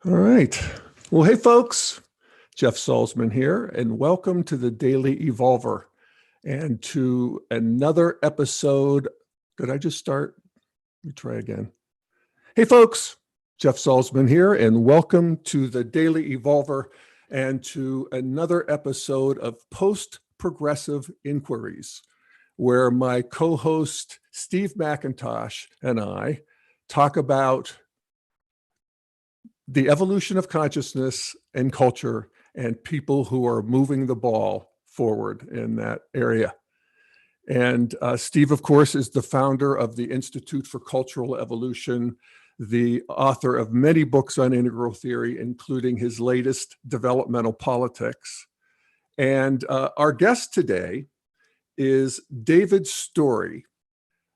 All right. Well, hey, folks. Jeff Salzman here, and welcome to the Daily Evolver and to another episode. Did I just start? Let me try again. Hey, folks. Jeff Salzman here, and welcome to the Daily Evolver and to another episode of Post-Progressive Inquiries, where my co-host Steve McIntosh and I talk about the evolution of consciousness and culture and people who are moving the ball forward in that area. And Steve, of course, is the founder of the Institute for Cultural Evolution, the author of many books on integral theory, including his latest, Developmental Politics. And our guest today is David Storey.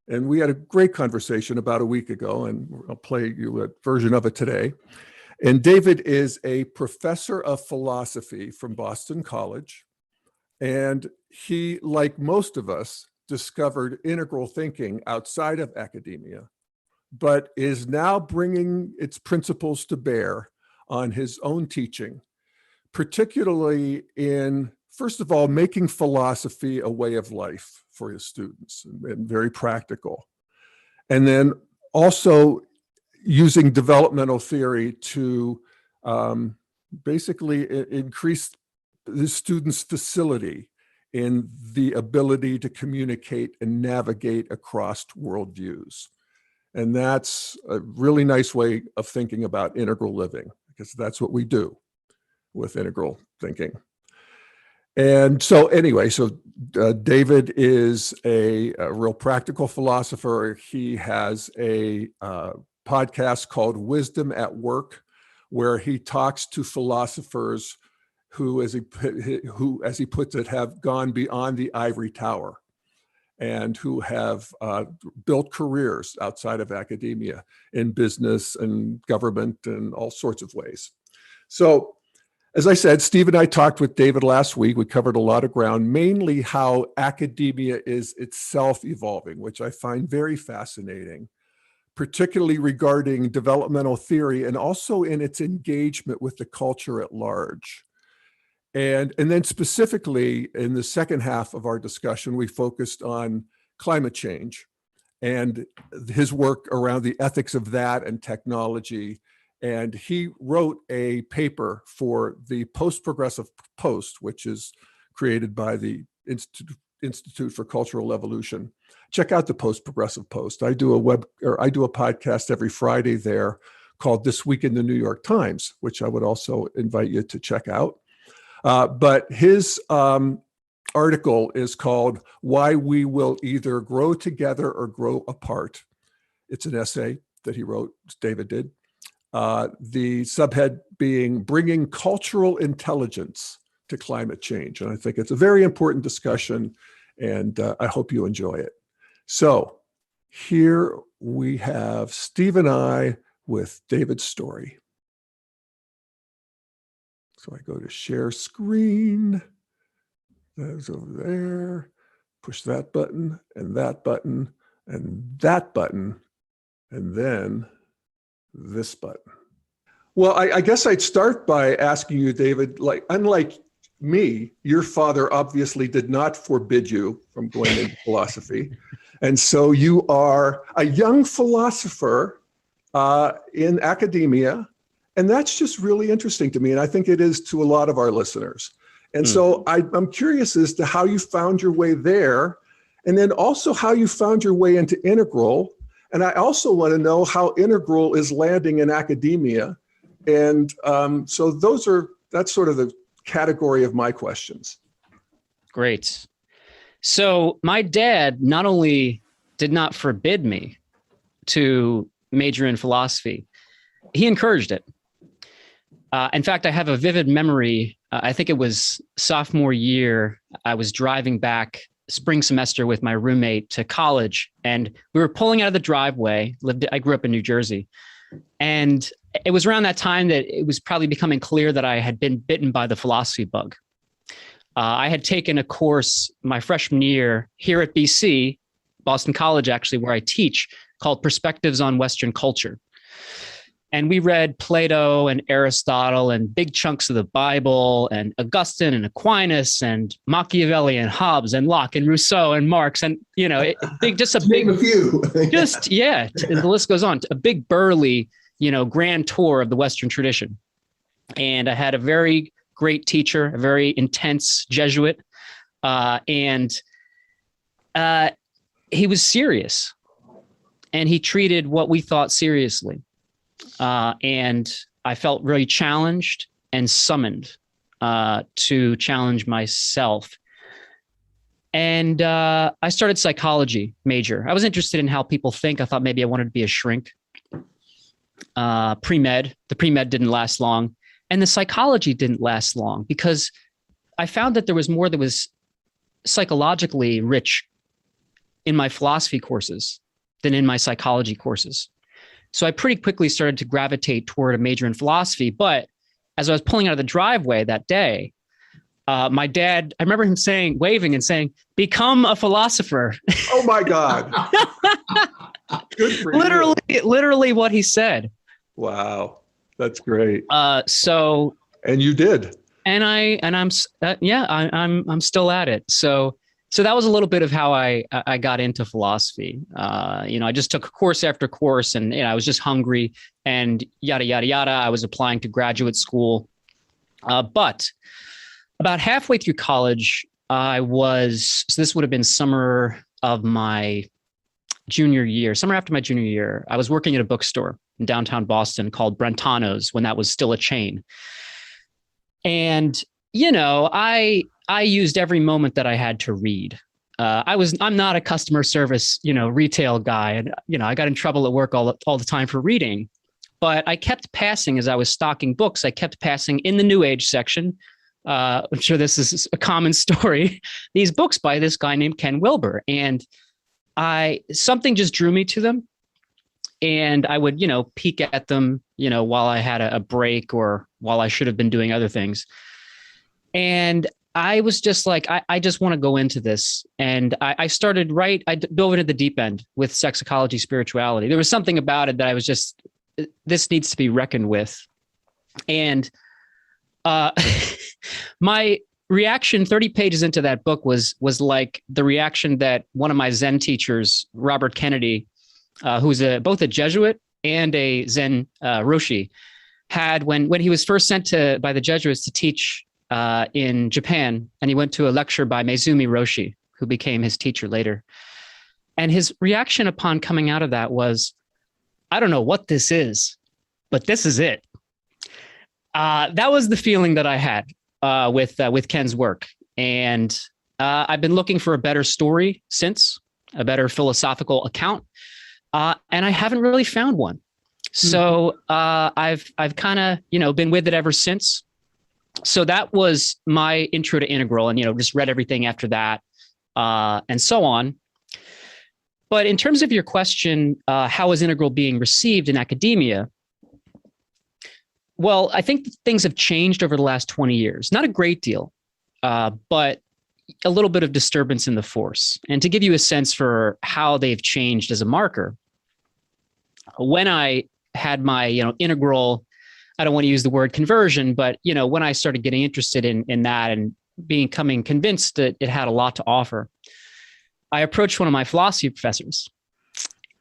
And we had a great conversation about a week ago, and I'll play you a version of it today. And David is a professor of philosophy from Boston College. And he, like most of us, discovered integral thinking outside of academia, but is now bringing its principles to bear on his own teaching, particularly in, first of all, making philosophy a way of life for his students and very practical. And then also using developmental theory to basically increase the students' facility in the ability to communicate and navigate across worldviews. And that's a really nice way of thinking about integral living, because that's what we do with integral thinking. And so anyway, David is a real practical philosopher. He has a podcast called Wisdom at Work, where he talks to philosophers who, as he puts it, have gone beyond the ivory tower and who have built careers outside of academia in business and government and all sorts of ways. So, as I said, Steve and I talked with David last week. We covered a lot of ground, mainly how academia is itself evolving, which I find very fascinating, particularly regarding developmental theory and also in its engagement with the culture at large. And then specifically in the second half of our discussion, we focused on climate change and his work around the ethics of that and technology. And he wrote a paper for the Post-Progressive Post, which is created by the Institute for Cultural Evolution. Check out the Post-Progressive Post. I do a podcast every Friday there called This Week in the New York Times, which I would also invite you to check out. But his article is called Why We Will Either Grow Together or Grow Apart. It's an essay that he wrote, David did. The subhead being Bringing Cultural Intelligence to Climate Change. And I think it's a very important discussion, and I hope you enjoy it. So here we have Steve and I with David Storey. So I go to share screen. That's over there. Push that button and that button and that button, and then this button. Well, I guess I'd start by asking you, David, like, unlike me, your father obviously did not forbid you from going into philosophy. And so you are a young philosopher in academia. And that's just really interesting to me. And I think it is to a lot of our listeners. And so I'm curious as to how you found your way there, and then also how you found your way into integral. And I also want to know how integral is landing in academia. And so that's sort of the category of my questions. Great. So my dad not only did not forbid me to major in philosophy, he encouraged it. In fact, I have a vivid memory. I think it was sophomore year. I was driving back spring semester with my roommate to college, and we were pulling out of the driveway. I grew up in New Jersey, and it was around that time that it was probably becoming clear that I had been bitten by the philosophy bug. I had taken a course my freshman year here at BC, Boston College, actually, where I teach, called Perspectives on Western Culture. And we read Plato and Aristotle and big chunks of the Bible and Augustine and Aquinas and Machiavelli and Hobbes and Locke and Rousseau and Marx. And, just a big, name a few. the list goes on. A big burly, grand tour of the Western tradition. And I had a very great teacher, a very intense Jesuit. And he was serious. And he treated what we thought seriously. And I felt really challenged and summoned to challenge myself. And I started psychology major. I was interested in how people think. I thought maybe I wanted to be a shrink. Pre-med. The pre-med didn't last long. And the psychology didn't last long because I found that there was more that was psychologically rich in my philosophy courses than in my psychology courses. So I pretty quickly started to gravitate toward a major in philosophy. But as I was pulling out of the driveway that day, my dad, I remember him waving and saying, "Become a philosopher." Oh my God. Good for you. Literally what he said. Wow. That's great. And you did. And I'm still at it. So that was a little bit of how I got into philosophy. I just took course after course, and I was just hungry, and yada yada yada. I was applying to graduate school, but about halfway through college, so this would have been summer of my junior year, summer after my junior year. I was working at a bookstore in downtown Boston called Brentano's when that was still a chain, and I used every moment that I had to read. I'm not a customer service, retail guy. And, I got in trouble at work all the time for reading, but I kept passing as I was stocking books. I kept passing in the New Age section. I'm sure this is a common story. These books by this guy named Ken Wilber. And something just drew me to them. And I would, peek at them, while I had a break or while I should have been doing other things. And I was just like, I just want to go into this. And I dove into the deep end with sex, ecology, spirituality. There was something about it that I was just, this needs to be reckoned with. And my reaction 30 pages into that book was like the reaction that one of my Zen teachers, Robert Kennedy, who's both a Jesuit and a Zen Roshi, had when he was first sent by the Jesuits to teach in Japan, and he went to a lecture by Maezumi Roshi, who became his teacher later. And his reaction upon coming out of that was, "I don't know what this is, but this is it." That was the feeling that I had with Ken's work. And I've been looking for a better story since, a better philosophical account, and I haven't really found one. So I've kind of been with it ever since. So that was my intro to Integral, and just read everything after that, and so on. But in terms of your question, how is Integral being received in academia? Well, I think things have changed over the last 20 years. Not a great deal, but a little bit of disturbance in the force. And to give you a sense for how they've changed as a marker, when I had my Integral, I don't want to use the word conversion, but when I started getting interested in that and becoming convinced that it had a lot to offer, I approached one of my philosophy professors,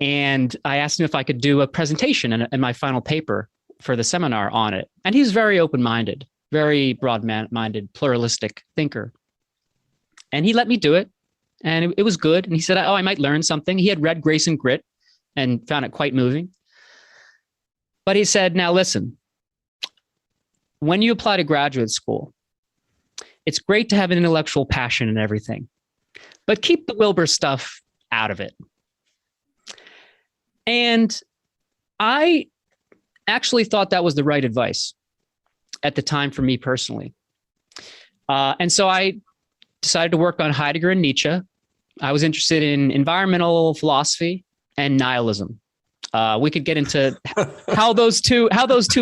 and I asked him if I could do a presentation in my final paper for the seminar on it. And he's very open-minded, very broad-minded, pluralistic thinker. And he let me do it, and it was good. And he said, "Oh, I might learn something." He had read Grace and Grit and found it quite moving. But he said, "Now listen, when you apply to graduate school, it's great to have an intellectual passion and everything, but keep the Wilbur stuff out of it." And I actually thought that was the right advice at the time for me personally. And so I decided to work on Heidegger and Nietzsche. I was interested in environmental philosophy and nihilism. We could get into how those two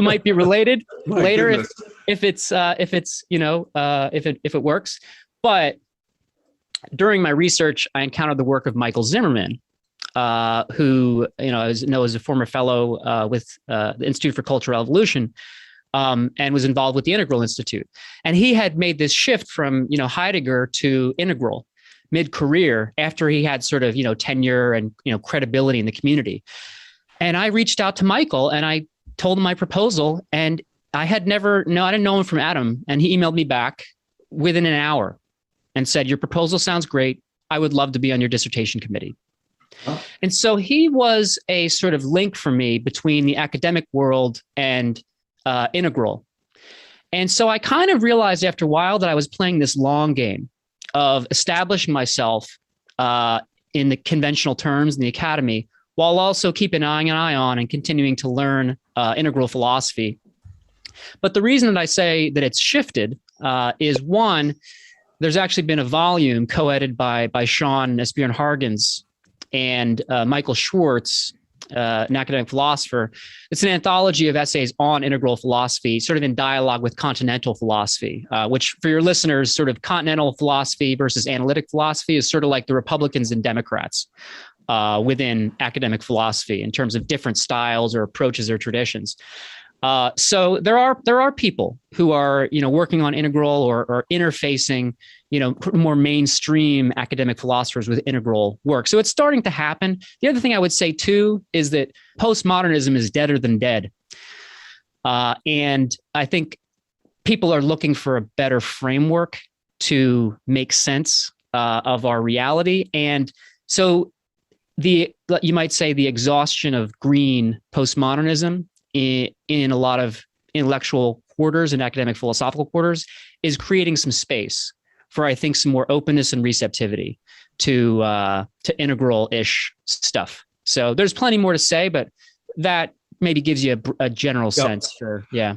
might be related later if it works. But during my research, I encountered the work of Michael Zimmerman, who is a former fellow with the Institute for Cultural Evolution, and was involved with the Integral Institute. And he had made this shift from Heidegger to Integral mid-career after he had sort of tenure and credibility in the community. And I reached out to Michael and I told him my proposal, and I didn't know him from Adam, and he emailed me back within an hour and said, "Your proposal sounds great. I would love to be on your dissertation committee." Oh. And so he was a sort of link for me between the academic world and Integral. And so I kind of realized after a while that I was playing this long game of establishing myself in the conventional terms in the academy, while also keeping an eye on and continuing to learn integral philosophy. But the reason that I say that it's shifted is, one, there's actually been a volume co-edited by Sean Esbjørn Hargens and Michael Schwartz, an academic philosopher. It's an anthology of essays on integral philosophy, sort of in dialogue with continental philosophy, which for your listeners, sort of continental philosophy versus analytic philosophy is sort of like the Republicans and Democrats within academic philosophy in terms of different styles or approaches or traditions. So there are people who are, working on integral or interfacing, more mainstream academic philosophers with integral work. So it's starting to happen. The other thing I would say too is that postmodernism is deader than dead. And I think people are looking for a better framework to make sense of our reality. And so you might say the exhaustion of green postmodernism in a lot of intellectual quarters and academic philosophical quarters is creating some space for, I think, some more openness and receptivity to integral-ish stuff. So there's plenty more to say, but that maybe gives you a general sense for, yeah.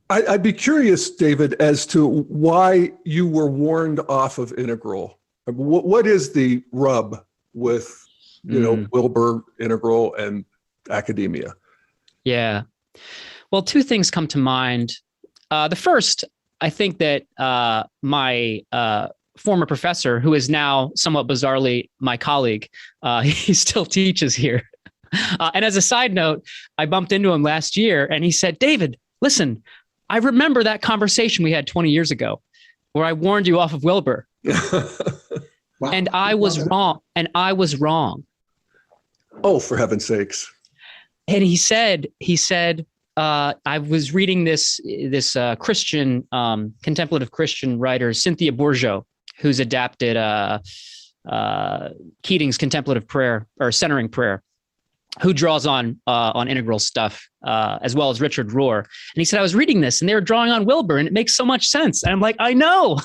I'd be curious, David, as to why you were warned off of integral. What is the rub with, Wilber, integral, and academia? Yeah. Well, two things come to mind. The first, I think that my former professor, who is now somewhat bizarrely my colleague, he still teaches here. And as a side note, I bumped into him last year and he said, "David, listen, I remember that conversation we had 20 years ago where I warned you off of Wilber." Wow. And I was wrong. Oh, for heaven's sakes. And he said, I was reading this Christian, contemplative Christian writer, Cynthia Bourgeois, who's adapted Keating's contemplative prayer or centering prayer, who draws on integral stuff, as well as Richard Rohr. And he said, I was reading this and they were drawing on Wilber and it makes so much sense. And I'm like, I know.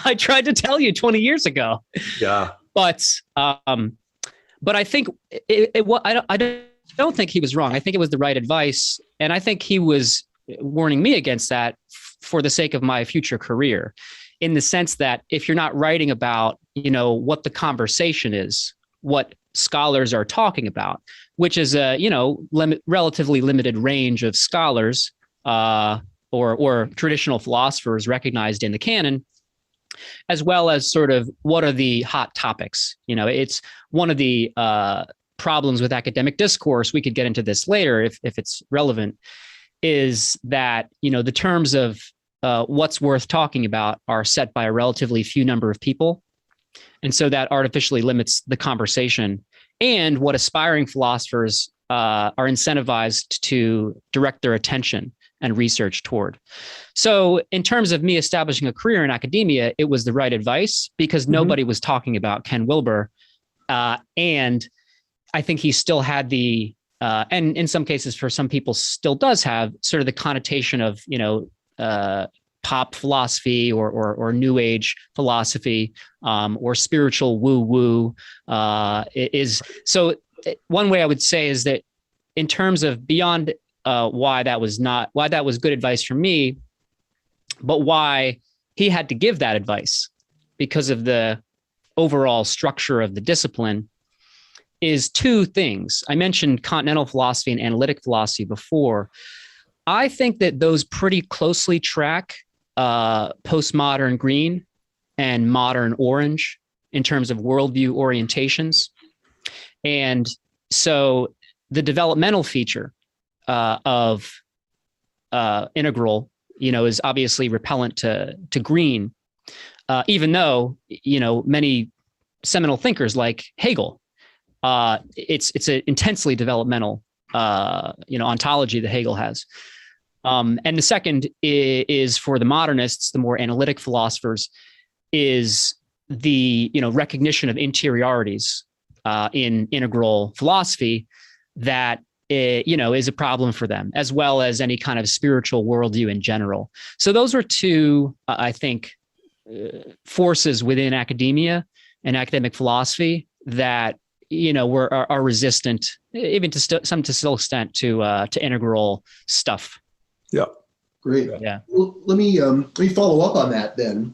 I tried to tell you 20 years ago. Yeah. But I think I don't think he was wrong. I think it was the right advice. And I think he was warning me against that for the sake of my future career, in the sense that if you're not writing about, what the conversation is, what scholars are talking about, which is a, relatively limited range of scholars or traditional philosophers recognized in the canon, as well as sort of what are the hot topics. It's one of the problems with academic discourse, we could get into this later if it's relevant, is that, the terms of what's worth talking about are set by a relatively few number of people. And so that artificially limits the conversation and what aspiring philosophers are incentivized to direct their attention and research toward. So in terms of me establishing a career in academia, it was the right advice because nobody was talking about Ken Wilber. And I think he still had and in some cases for some people still does have sort of the connotation of, pop philosophy or new age philosophy, or spiritual woo-woo is. So one way I would say is that in terms of beyond why that was good advice for me, but why he had to give that advice because of the overall structure of the discipline, is two things. I mentioned continental philosophy and analytic philosophy before. I think that those pretty closely track postmodern green and modern orange in terms of worldview orientations. And so the developmental feature of integral, is obviously repellent to Green, even though, many seminal thinkers like Hegel, it's an intensely developmental, ontology that Hegel has. And the second is for the modernists, the more analytic philosophers, is the recognition of interiorities in integral philosophy that is a problem for them, as well as any kind of spiritual worldview in general. So those are two, I think, forces within academia and academic philosophy that are resistant, even to some extent, to integral stuff. Yeah. Great. Yeah. Well, let me follow up on that then,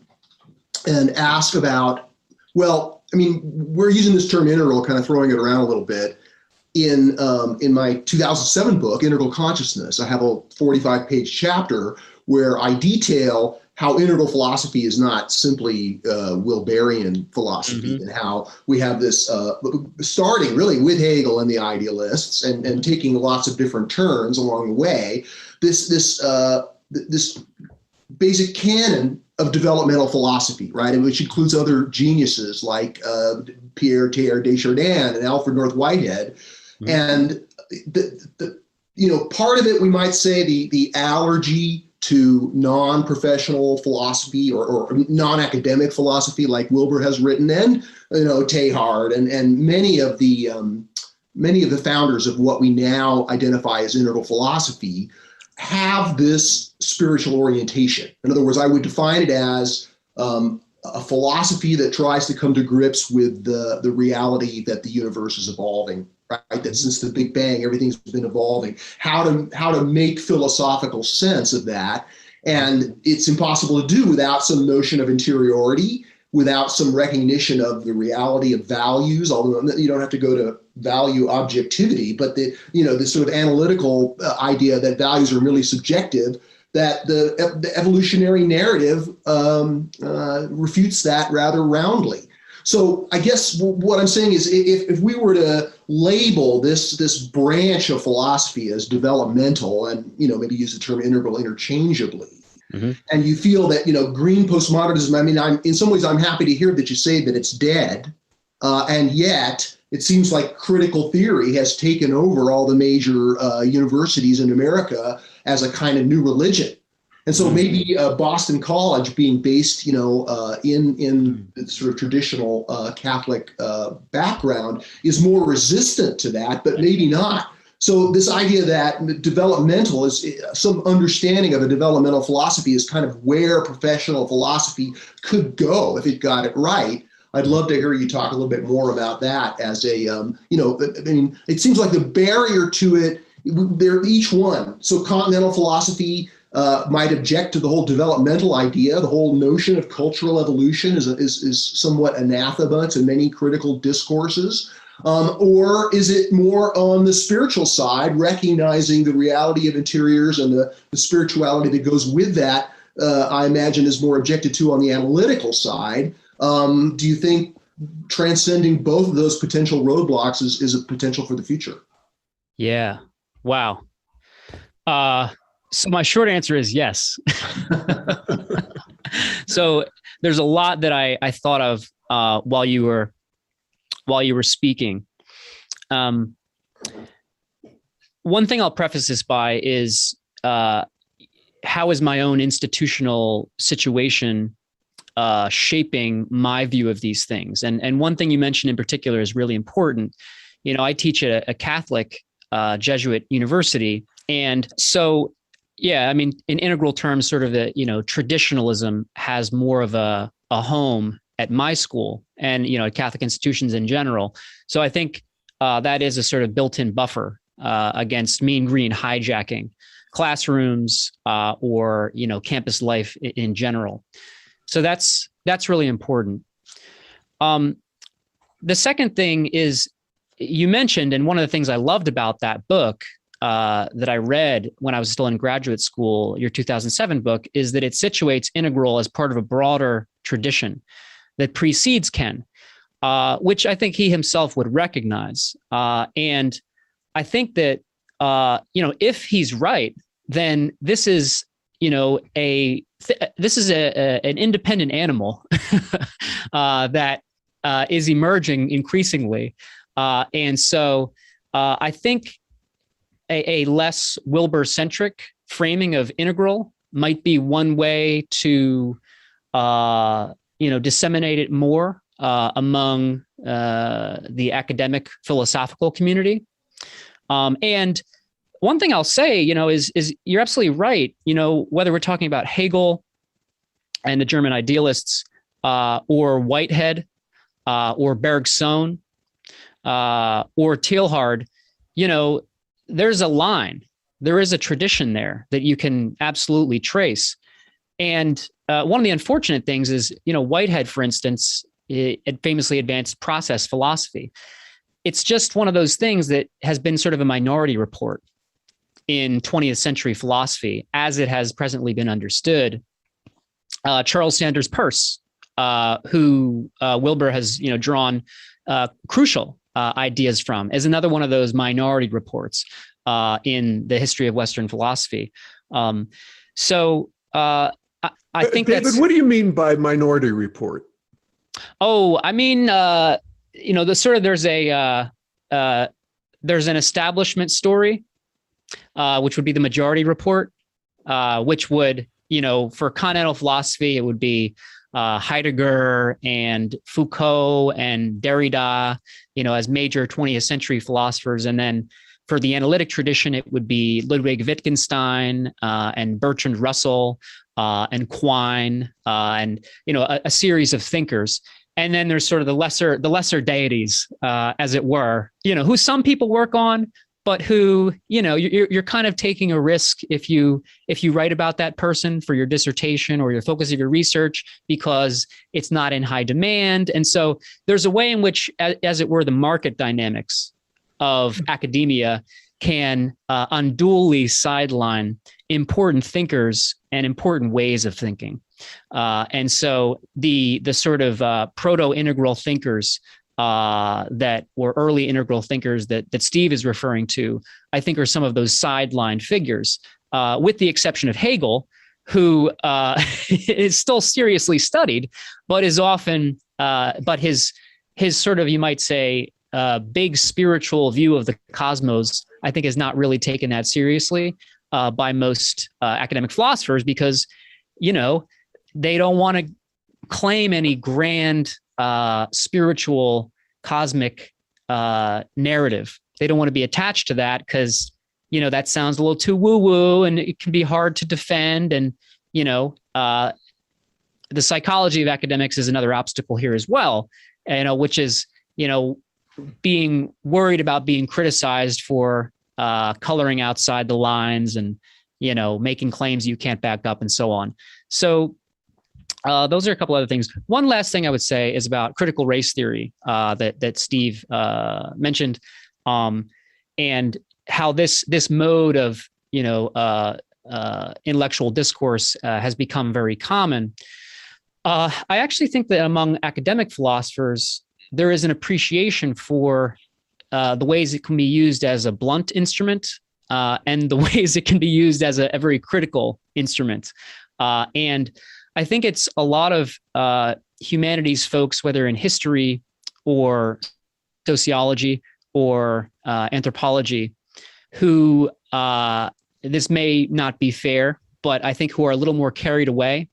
and ask about. Well, I mean, we're using this term integral, kind of throwing it around a little bit. In my 2007 book, Integral Consciousness, I have a 45-page chapter where I detail how integral philosophy is not simply Wilberian philosophy, and how we have this, starting really with Hegel and the idealists, and taking lots of different turns along the way, this basic canon of developmental philosophy, right, which includes other geniuses like Pierre Teilhard de Chardin and Alfred North Whitehead. And part of it, we might say the allergy to non-professional philosophy or non-academic philosophy, like Wilber has written, and Teilhard and many of the founders of what we now identify as integral philosophy have this spiritual orientation. In other words, I would define it as a philosophy that tries to come to grips with the reality that the universe is evolving, right? That since the Big Bang, everything's been evolving. How to make philosophical sense of that. And it's impossible to do without some notion of interiority, without some recognition of the reality of values, although you don't have to go to value objectivity, but the sort of analytical idea that values are merely subjective, that the evolutionary narrative refutes that rather roundly. So I guess what I'm saying is, if we were to label this branch of philosophy as developmental, and maybe use the term integral interchangeably, and you feel that Green postmodernism, I mean, in some ways I'm happy to hear that you say that it's dead, and yet it seems like critical theory has taken over all the major universities in America as a kind of new religion. And so maybe Boston College, being based, in the sort of traditional Catholic background, is more resistant to that, but maybe not. So this idea that developmental is some understanding of a developmental philosophy is kind of where professional philosophy could go if it got it right. I'd love to hear you talk a little bit more about that as a, I mean, it seems like the barrier to it, they're each one. So continental philosophy might object to the whole developmental idea. The whole notion of cultural evolution is somewhat anathema to many critical discourses. Or is it more on the spiritual side, recognizing the reality of interiors and the spirituality that goes with that, I imagine is more objected to on the analytical side? Do you think transcending both of those potential roadblocks is a potential for the future? Yeah. Wow. So my short answer is yes. So there's a lot that I thought of while you were speaking. One thing I'll preface this by is how is my own institutional situation shaping my view of these things? And one thing you mentioned in particular is really important. I teach at a Catholic Jesuit university, and so yeah, I mean, in integral terms, sort of the traditionalism has more of a home at my school, and Catholic institutions in general. So I think that is a sort of built-in buffer against Mean Green hijacking classrooms or campus life in general. So that's really important. The second thing is, you mentioned, and one of the things I loved about that book that I read when I was still in graduate school, your 2007 book, is that it situates integral as part of a broader tradition that precedes Ken. which I think he himself would recognize. And I think that, if he's right, then this is, this is an independent animal that is emerging increasingly. And so I think a less Wilber-centric framing of integral might be one way to, disseminate it more among the academic philosophical community. And one thing I'll say, is you're absolutely right. Whether we're talking about Hegel and the German idealists, or Whitehead, or Bergson, or Teilhard, there's a line, there is a tradition there that you can absolutely trace. And one of the unfortunate things is, Whitehead, for instance, it famously advanced process philosophy. It's just one of those things that has been sort of a minority report in 20th century philosophy as it has presently been understood. Charles Sanders Peirce, who Wilber has drawn crucial ideas from, is another one of those minority reports in the history of Western philosophy. I think David, what do you mean by minority report? Oh, I mean, there's an establishment story, which would be the majority report, which would, for continental philosophy, it would be Heidegger and Foucault and Derrida, as major 20th century philosophers. And then for the analytic tradition, it would be Ludwig Wittgenstein and Bertrand Russell and Quine and, a series of thinkers. And then there's sort of the lesser deities, as it were, who some people work on, but who, you're kind of taking a risk if you write about that person for your dissertation or your focus of your research, because it's not in high demand. And so there's a way in which, as it were, the market dynamics of academia can unduly sideline important thinkers and important ways of thinking. And so the sort of proto-integral thinkers that were early integral thinkers that Steve is referring to, I think are some of those sideline figures, with the exception of Hegel, who is still seriously studied, but is often, but his sort of, you might say, big spiritual view of the cosmos, I think, is not really taken that seriously by most academic philosophers, because, they don't want to claim any grand spiritual cosmic narrative. They don't want to be attached to that because, that sounds a little too woo-woo and it can be hard to defend. And, the psychology of academics is another obstacle here as well, which is, being worried about being criticized for coloring outside the lines and, making claims you can't back up and so on. So those are a couple other things. One last thing I would say is about critical race theory that Steve mentioned, and how this mode of intellectual discourse has become very common. I actually think that among academic philosophers, there is an appreciation for the ways it can be used as a blunt instrument and the ways it can be used as a very critical instrument. And I think it's a lot of humanities folks, whether in history or sociology or anthropology, who this may not be fair, but I think who are a little more carried away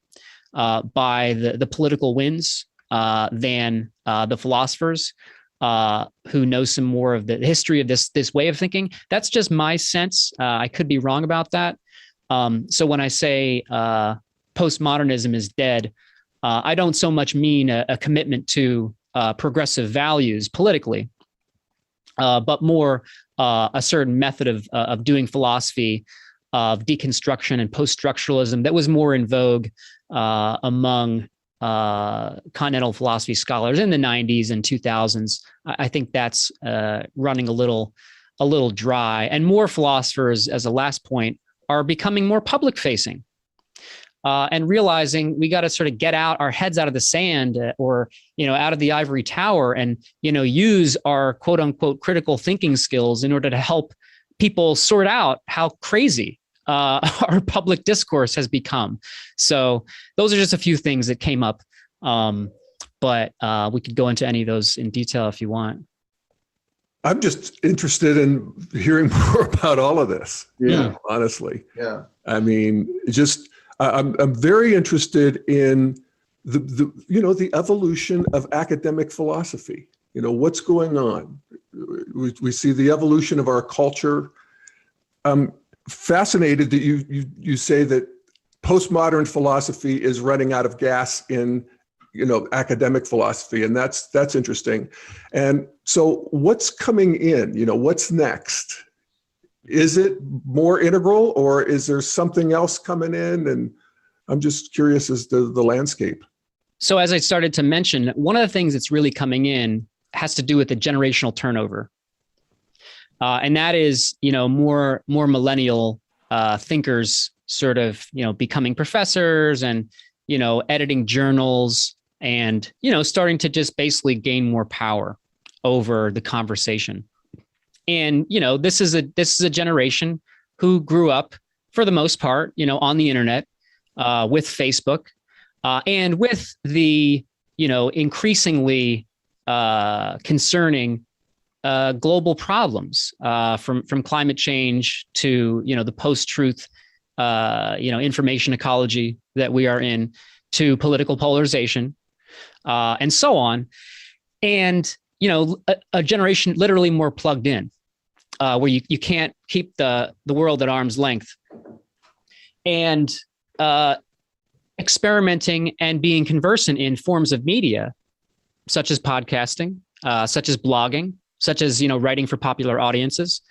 by the political winds than the philosophers who know some more of the history of this way of thinking. That's just my sense. I could be wrong about that. So when I say postmodernism is dead, I don't so much mean a commitment to progressive values politically, but more a certain method of doing philosophy, of deconstruction and post-structuralism that was more in vogue among continental philosophy scholars in the 90s and 2000s. I think that's running a little dry, and more philosophers, as a last point, are becoming more public-facing. and realizing we got to sort of get our heads out of the sand, or, out of the ivory tower, and, use our quote unquote critical thinking skills in order to help people sort out how crazy our public discourse has become. So those are just a few things that came up. But we could go into any of those in detail if you want. I'm just interested in hearing more about all of this. Yeah. Honestly. Yeah. I mean, I'm very interested in the evolution of academic philosophy. What's going on. We see the evolution of our culture. I'm fascinated that you say that postmodern philosophy is running out of gas in academic philosophy, and that's interesting. And so what's coming in? What's next? Is it more integral, or is there something else coming in? And I'm just curious as to the landscape. So as I started to mention, one of the things that's really coming in has to do with the generational turnover. And that is, more millennial thinkers sort of, becoming professors and, editing journals and, starting to just basically gain more power over the conversation. And, this is a generation who grew up for the most part, on the internet, with Facebook, and with the, increasingly concerning global problems, from climate change to, the post-truth, information ecology that we are in, to political polarization, and so on. And, a generation literally more plugged in, where you can't keep the world at arm's length, and experimenting and being conversant in forms of media, such as podcasting, such as blogging, such as, writing for popular audiences,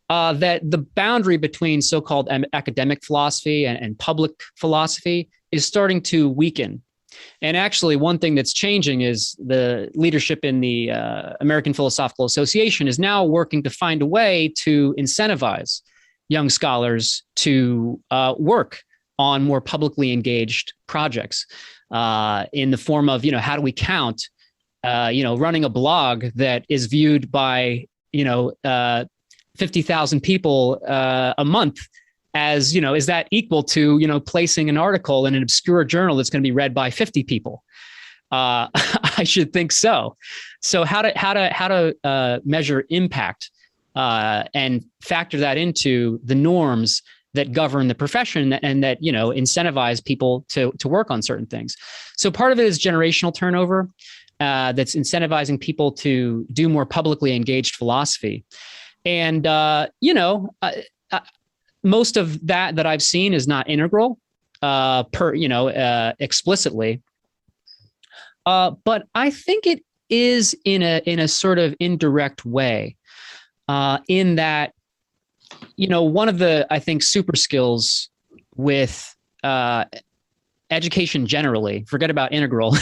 that the boundary between so-called academic philosophy and public philosophy is starting to weaken. And actually, one thing that's changing is the leadership in the American Philosophical Association is now working to find a way to incentivize young scholars to work on more publicly engaged projects, in the form of, how do we count, running a blog that is viewed by, 50,000 people a month as, is that equal to, placing an article in an obscure journal that's going to be read by 50 people? I should think so. So how to measure impact, and factor that into the norms that govern the profession and that, incentivize people to work on certain things. So part of it is generational turnover, that's incentivizing people to do more publicly engaged philosophy. And, most of that I've seen is not integral, explicitly. But I think it is in a sort of indirect way, in that, one of the, I think, super skills with education generally, forget about integral,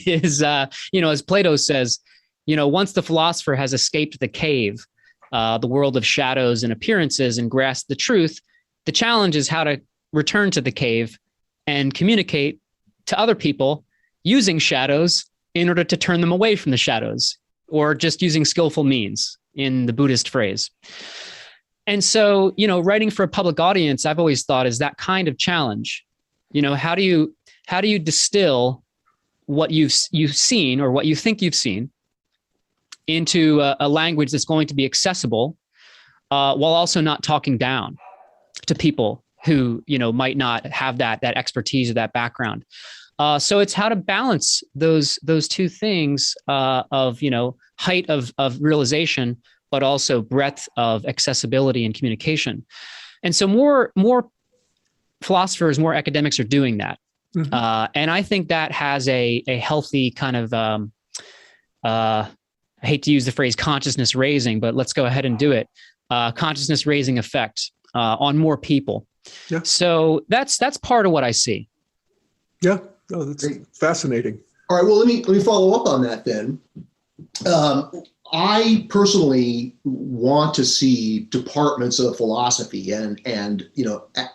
is, as Plato says, once the philosopher has escaped the cave, the world of shadows and appearances, and grasped the truth, the challenge is how to return to the cave and communicate to other people using shadows in order to turn them away from the shadows, or just using skillful means, in the Buddhist phrase. And so, writing for a public audience, I've always thought, is that kind of challenge. How do you distill what you've seen, or what you think you've seen, into a language that's going to be accessible, while also not talking down to people who, might not have that expertise or that background. So it's how to balance those two things, of, height of realization, but also breadth of accessibility and communication. And so more philosophers, more academics are doing that. Mm-hmm. And I think that has a healthy kind of, I hate to use the phrase consciousness raising, but let's go ahead and do it. Consciousness raising effect on more people. Yeah. So that's part of what I see. Yeah, no, that's fascinating. All right, well, let me follow up on that then. I personally want to see departments of philosophy and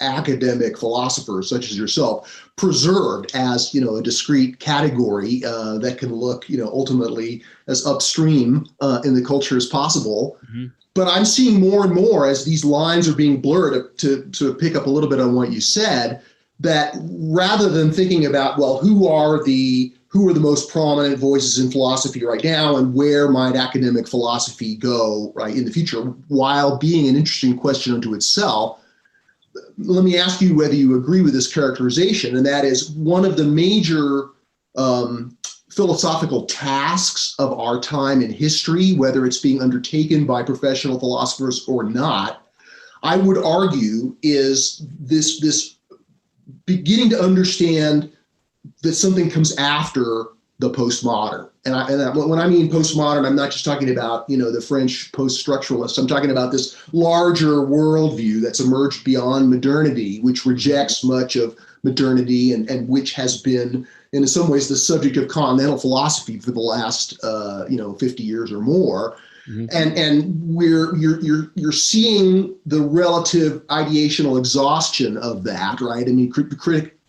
academic philosophers such as yourself preserved as a discrete category that can look ultimately as upstream in the culture as possible. Mm-hmm. But I'm seeing more and more as these lines are being blurred, to pick up a little bit on what you said, that rather than thinking about, well, who are the most prominent voices in philosophy right now and where might academic philosophy go right in the future, while being an interesting question unto itself, let me ask you whether you agree with this characterization, and that is one of the major philosophical tasks of our time in history, whether it's being undertaken by professional philosophers or not, I would argue is this beginning to understand that something comes after the postmodern. And when I mean postmodern, I'm not just talking about, the French post-structuralists. I'm talking about this larger worldview that's emerged beyond modernity, which rejects much of modernity and which has been, in some ways, the subject of continental philosophy for the last, 50 years or more. Mm-hmm. And you're seeing the relative ideational exhaustion of that, right? I mean,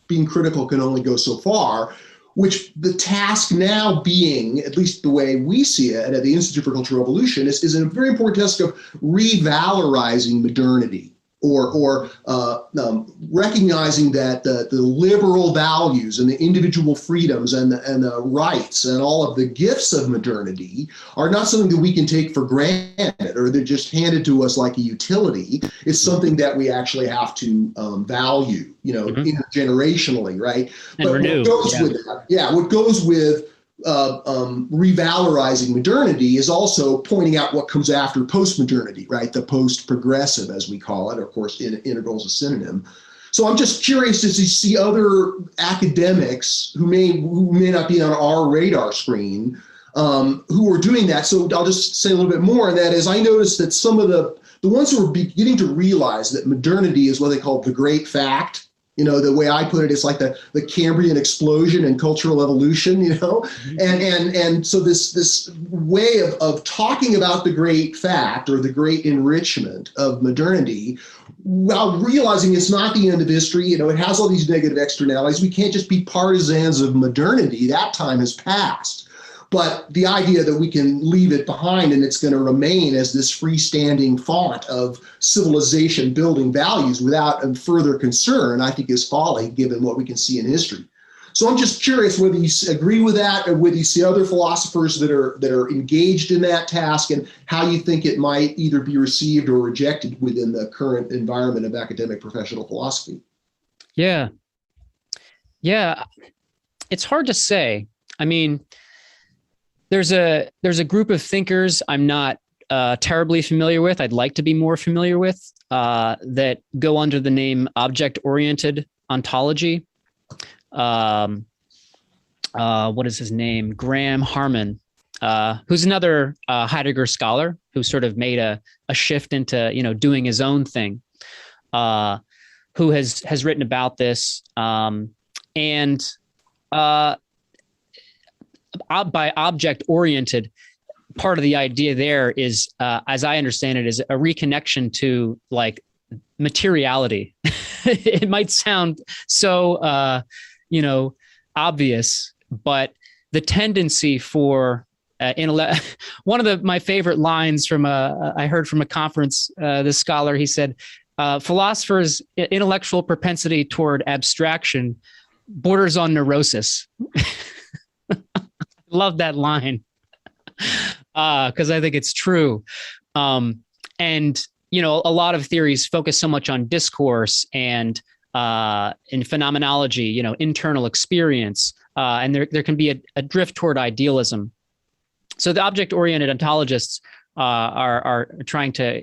being critical can only go so far, which the task now being, at least the way we see it at the Institute for Cultural Evolution, is a very important task of revalorizing modernity, or recognizing that the liberal values and the individual freedoms and the rights and all of the gifts of modernity are not something that we can take for granted or they're just handed to us like a utility. It's something that we actually have to value, mm-hmm. intergenerationally, right? And renew. What goes with revalorizing modernity is also pointing out what comes after postmodernity, right? The post-progressive, as we call it. Of course, integral is a synonym. So I'm just curious to see other academics who may not be on our radar screen who are doing that. So I'll just say a little bit more, and that is, I noticed that some of the ones who are beginning to realize that modernity is what they call the great fact. The way I put it, it's like the Cambrian explosion and cultural evolution, mm-hmm. and so this way of talking about the great fact or the great enrichment of modernity, while realizing it's not the end of history. It has all these negative externalities. We can't just be partisans of modernity. That time has passed. But the idea that we can leave it behind and it's going to remain as this freestanding font of civilization building values without further concern, I think is folly given what we can see in history. So I'm just curious whether you agree with that, or whether you see other philosophers that are engaged in that task, and how you think it might either be received or rejected within the current environment of academic professional philosophy. Yeah. It's hard to say. I mean, there's a group of thinkers I'm not terribly familiar with. I'd like to be more familiar with that go under the name object-oriented ontology. What is his name? Graham Harman, who's another Heidegger scholar who sort of made a shift into doing his own thing. Who has written about this and. By object-oriented, part of the idea there is, as I understand it, is a reconnection to like materiality. It might sound so, obvious, but the tendency for one of my favorite lines from I heard from a conference, this scholar, he said, philosophers' intellectual propensity toward abstraction borders on neurosis. Love that line because I think it's true. And, a lot of theories focus so much on discourse and in phenomenology, internal experience, and there can be a drift toward idealism. So the object-oriented ontologists are trying to,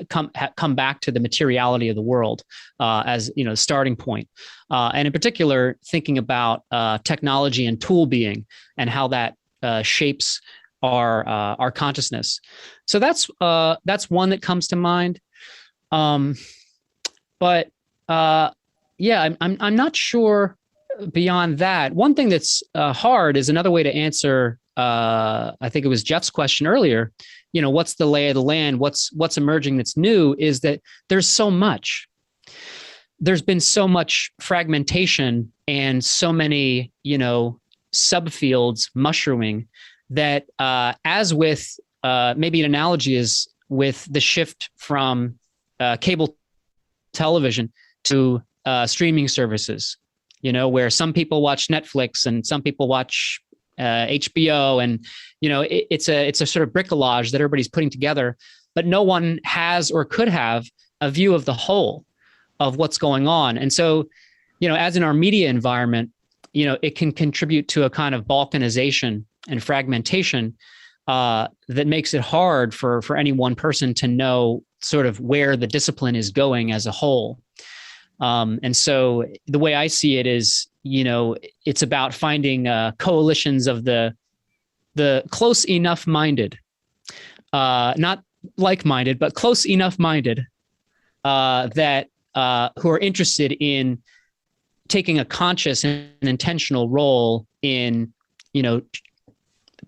come back to the materiality of the world as, starting point. And in particular, thinking about technology and tool being and how that shapes our consciousness. So that's one that comes to mind. But I'm not sure beyond that. One thing that's hard is another way to answer I think it was Jeff's question earlier, what's the lay of the land? What's emerging that's new is that there's been so much fragmentation and so many, subfields mushrooming that as with maybe an analogy is with the shift from cable television to streaming services, where some people watch Netflix and some people watch HBO, and it's a sort of bricolage that everybody's putting together, but no one has or could have a view of the whole of what's going on. And so, as in our media environment, it can contribute to a kind of balkanization and fragmentation that makes it hard for any one person to know sort of where the discipline is going as a whole. And so the way I see it is, it's about finding coalitions of the close enough minded, not like-minded, but close enough minded that who are interested in taking a conscious and intentional role in,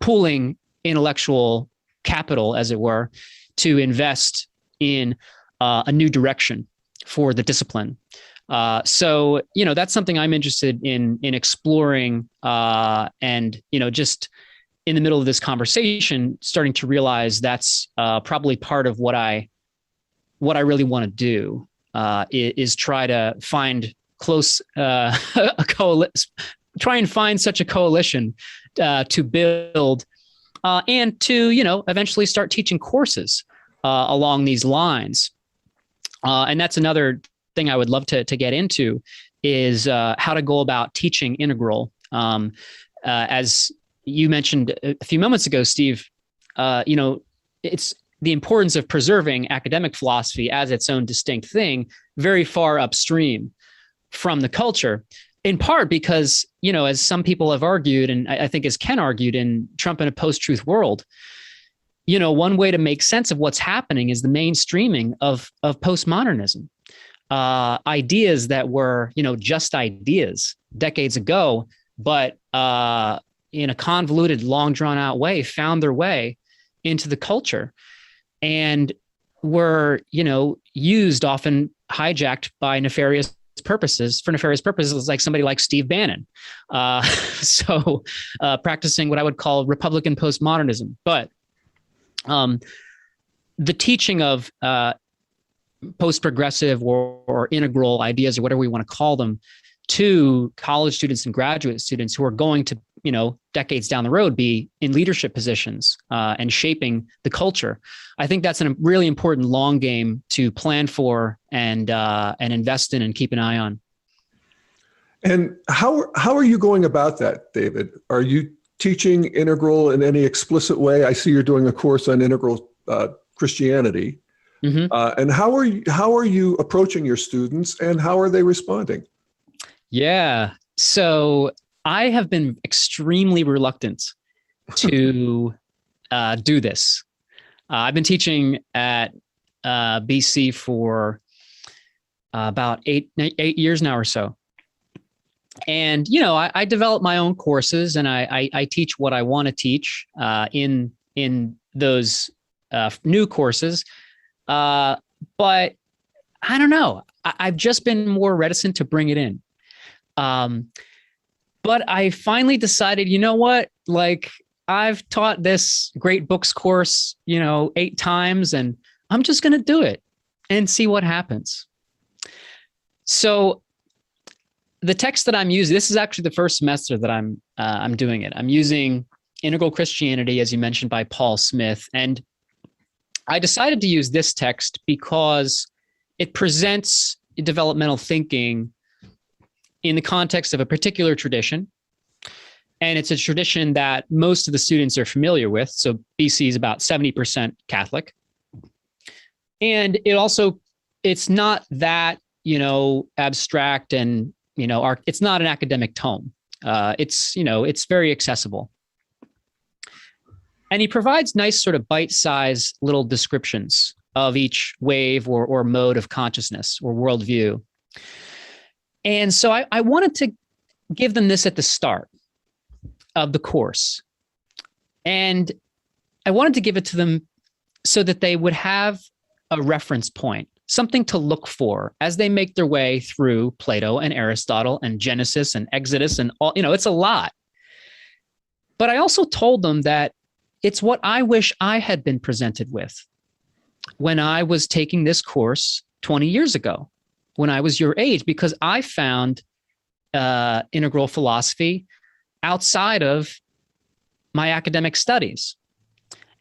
pooling intellectual capital, as it were, to invest in a new direction for the discipline. So, that's something I'm interested in exploring, and, just in the middle of this conversation, starting to realize that's probably part of what I really want to do, is try to find try and find such a coalition to build and to, eventually start teaching courses along these lines. And that's another thing I would love to get into is how to go about teaching integral. As you mentioned a few moments ago, Steve, it's the importance of preserving academic philosophy as its own distinct thing, very far upstream from the culture, in part because, as some people have argued, and I think as Ken argued in Trump in a Post-Truth World, one way to make sense of what's happening is the mainstreaming of postmodernism. Ideas that were, just ideas decades ago, but in a convoluted, long drawn out way, found their way into the culture and were, used, often hijacked by nefarious purposes, like somebody like Steve Bannon. So practicing what I would call Republican postmodernism. But the teaching of post-progressive or integral ideas, or whatever we want to call them, to college students and graduate students who are going to, decades down the road, be in leadership positions and shaping the culture. I think that's a really important long game to plan for and invest in and keep an eye on. And how are you going about that, David? Are you teaching integral in any explicit way? I see you're doing a course on integral Christianity. Mm-hmm. And how are you approaching your students, and how are they responding? Yeah. So I have been extremely reluctant to do this. I've been teaching at BC for about eight years now or so. And, I develop my own courses, and I teach what I want to teach in those new courses. But I don't know. I've just been more reticent to bring it in. But I finally decided, you know what? Like, I've taught this great books course, 8 times, and I'm just going to do it and see what happens. So the text that I'm using, this is actually the first semester that I'm doing it. I'm using Integral Christianity, as you mentioned, by Paul Smith. And I decided to use this text because it presents developmental thinking in the context of a particular tradition. And it's a tradition that most of the students are familiar with. So BC is about 70% Catholic. And it's not that, abstract and, it's not an academic tome. It's very accessible. And he provides nice sort of bite-sized little descriptions of each wave or mode of consciousness or worldview. And so I wanted to give them this at the start of the course. And I wanted to give it to them so that they would have a reference point, something to look for as they make their way through Plato and Aristotle and Genesis and Exodus and all, it's a lot. But I also told them that it's what I wish I had been presented with when I was taking this course 20 years ago, when I was your age, because I found integral philosophy outside of my academic studies.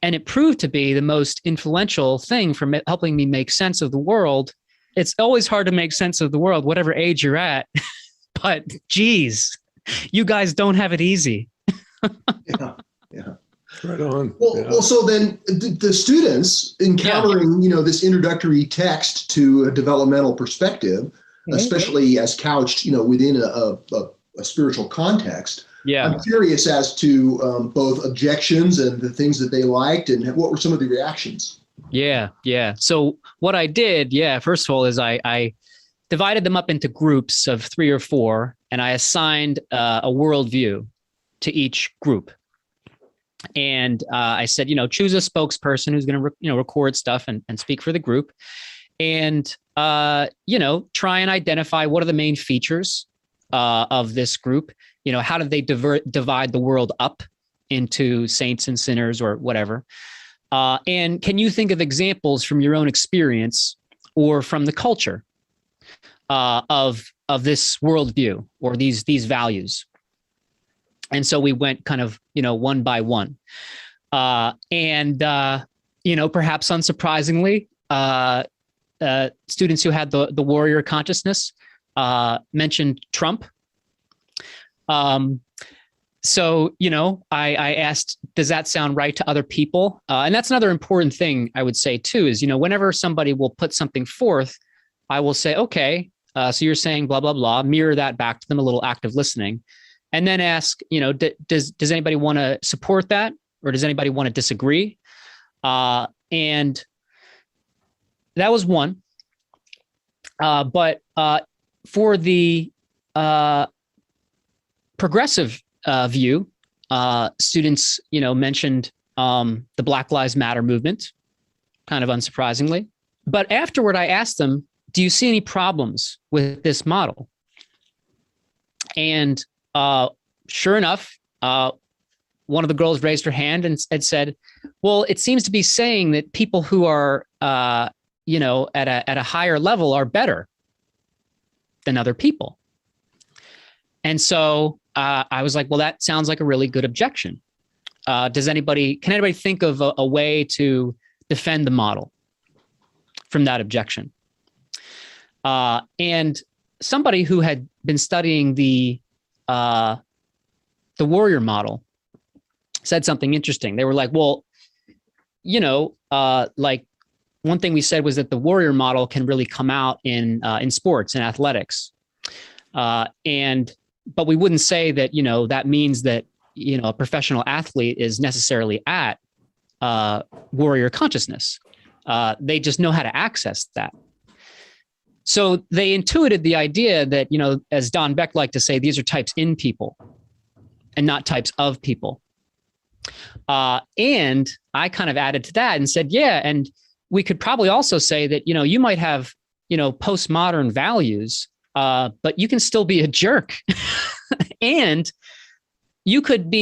And it proved to be the most influential thing for helping me make sense of the world. It's always hard to make sense of the world, whatever age you're at. But geez, you guys don't have it easy. Yeah. Right on. Well, so then the students encountering, this introductory text to a developmental perspective, especially as couched, within a spiritual context. Yeah. I'm curious as to both objections and the things that they liked, and what were some of the reactions? Yeah. So what I did, first of all, is I divided them up into groups of 3 or 4, and I assigned a worldview to each group. And I said, choose a spokesperson who's going to, record stuff and speak for the group, and try and identify what are the main features of this group. How did they divide the world up into saints and sinners or whatever? And can you think of examples from your own experience or from the culture of this worldview or these values? And so we went kind of, one by one. Perhaps unsurprisingly, students who had the warrior consciousness mentioned Trump. So, I asked, does that sound right to other people? And that's another important thing I would say too, is, whenever somebody will put something forth, I will say, okay, so you're saying blah, blah, blah, mirror that back to them, a little active listening. And then ask, does anybody want to support that? Or does anybody want to disagree? And that was one. But for the progressive view, students, mentioned the Black Lives Matter movement, kind of unsurprisingly. But afterward, I asked them, do you see any problems with this model? And sure enough, one of the girls raised her hand and said, well, it seems to be saying that people who are, at a higher level are better than other people. And so I was like, well, that sounds like a really good objection. Can anybody think of a way to defend the model from that objection? And somebody who had been studying the warrior model said something interesting. They were like, well, like one thing we said was that the warrior model can really come out in sports and athletics. But we wouldn't say that, that means that, a professional athlete is necessarily at warrior consciousness. They just know how to access that. So they intuited the idea that, as Don Beck liked to say, these are types in people and not types of people. And I kind of added to that and said, yeah, and we could probably also say that, you might have, postmodern values, but you can still be a jerk. And you could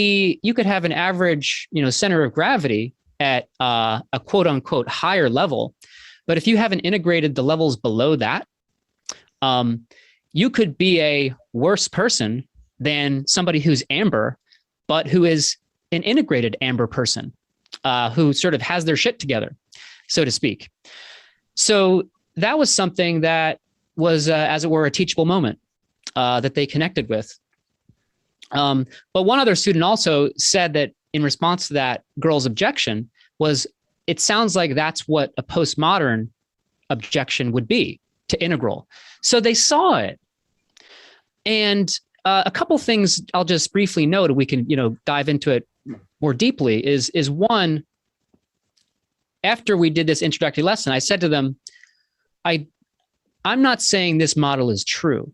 have an average, center of gravity at a quote unquote higher level. But if you haven't integrated the levels below that, you could be a worse person than somebody who's amber, but who is an integrated amber person, who sort of has their shit together, so to speak. So that was something that was, as it were, a teachable moment that they connected with. But one other student also said that in response to that girl's objection was, it sounds like that's what a postmodern objection would be to integral. So they saw it. And a couple things I'll just briefly note, we can, dive into it more deeply, is one, after we did this introductory lesson, I said to them, I'm not saying this model is true,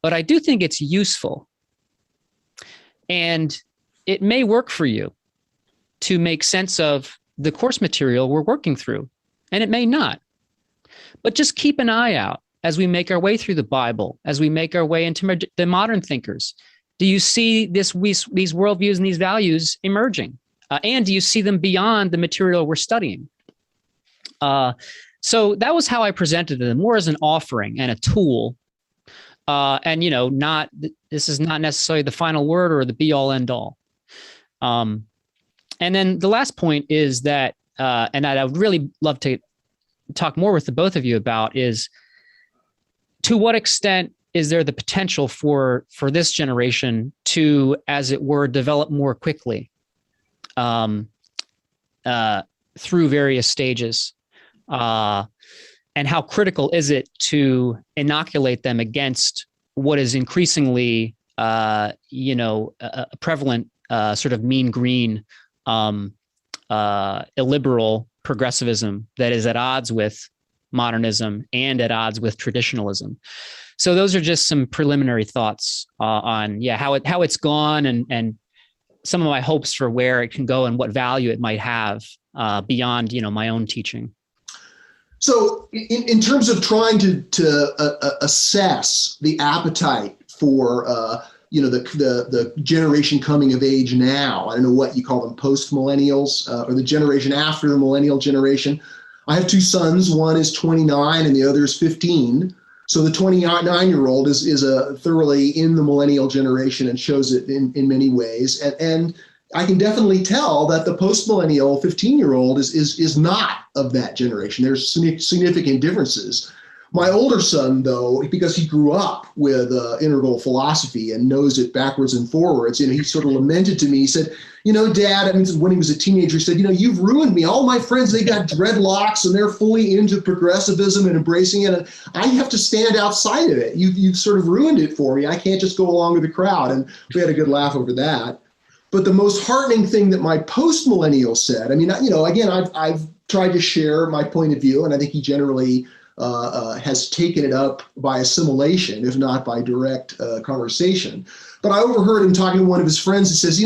but I do think it's useful. And it may work for you to make sense of the course material we're working through, and it may not. But just keep an eye out as we make our way through the Bible, as we make our way into the modern thinkers. Do you see these worldviews and these values emerging? And do you see them beyond the material we're studying? So that was how I presented them, more as an offering and a tool. And, this is not necessarily the final word or the be all end all. And then the last point is that, and I would really love to talk more with the both of you about, is to what extent is there the potential for this generation to, as it were, develop more quickly through various stages? And how critical is it to inoculate them against what is increasingly, a prevalent sort of mean green, illiberal progressivism that is at odds with modernism and at odds with traditionalism. So those are just some preliminary thoughts on how it's gone and some of my hopes for where it can go and what value it might have beyond my own teaching. So in terms of trying to assess the appetite for the generation coming of age now, I don't know what you call them, post-millennials or the generation after the millennial generation. I have two sons. One is 29 and the other is 15. So the 29-year-old is thoroughly in the millennial generation and shows it in many ways. And I can definitely tell that the post-millennial 15-year-old is not of that generation. There's significant differences. My older son, though, because he grew up with integral philosophy and knows it backwards and forwards, he sort of lamented to me. He said, Dad, when he was a teenager, he said, you've ruined me. All my friends, they got dreadlocks and they're fully into progressivism and embracing it. And I have to stand outside of it. You've sort of ruined it for me. I can't just go along with the crowd. And we had a good laugh over that. But the most heartening thing that my post-millennial said, again, I've tried to share my point of view, and I think he generally has taken it up by assimilation, if not by direct conversation. But I overheard him talking to one of his friends who says,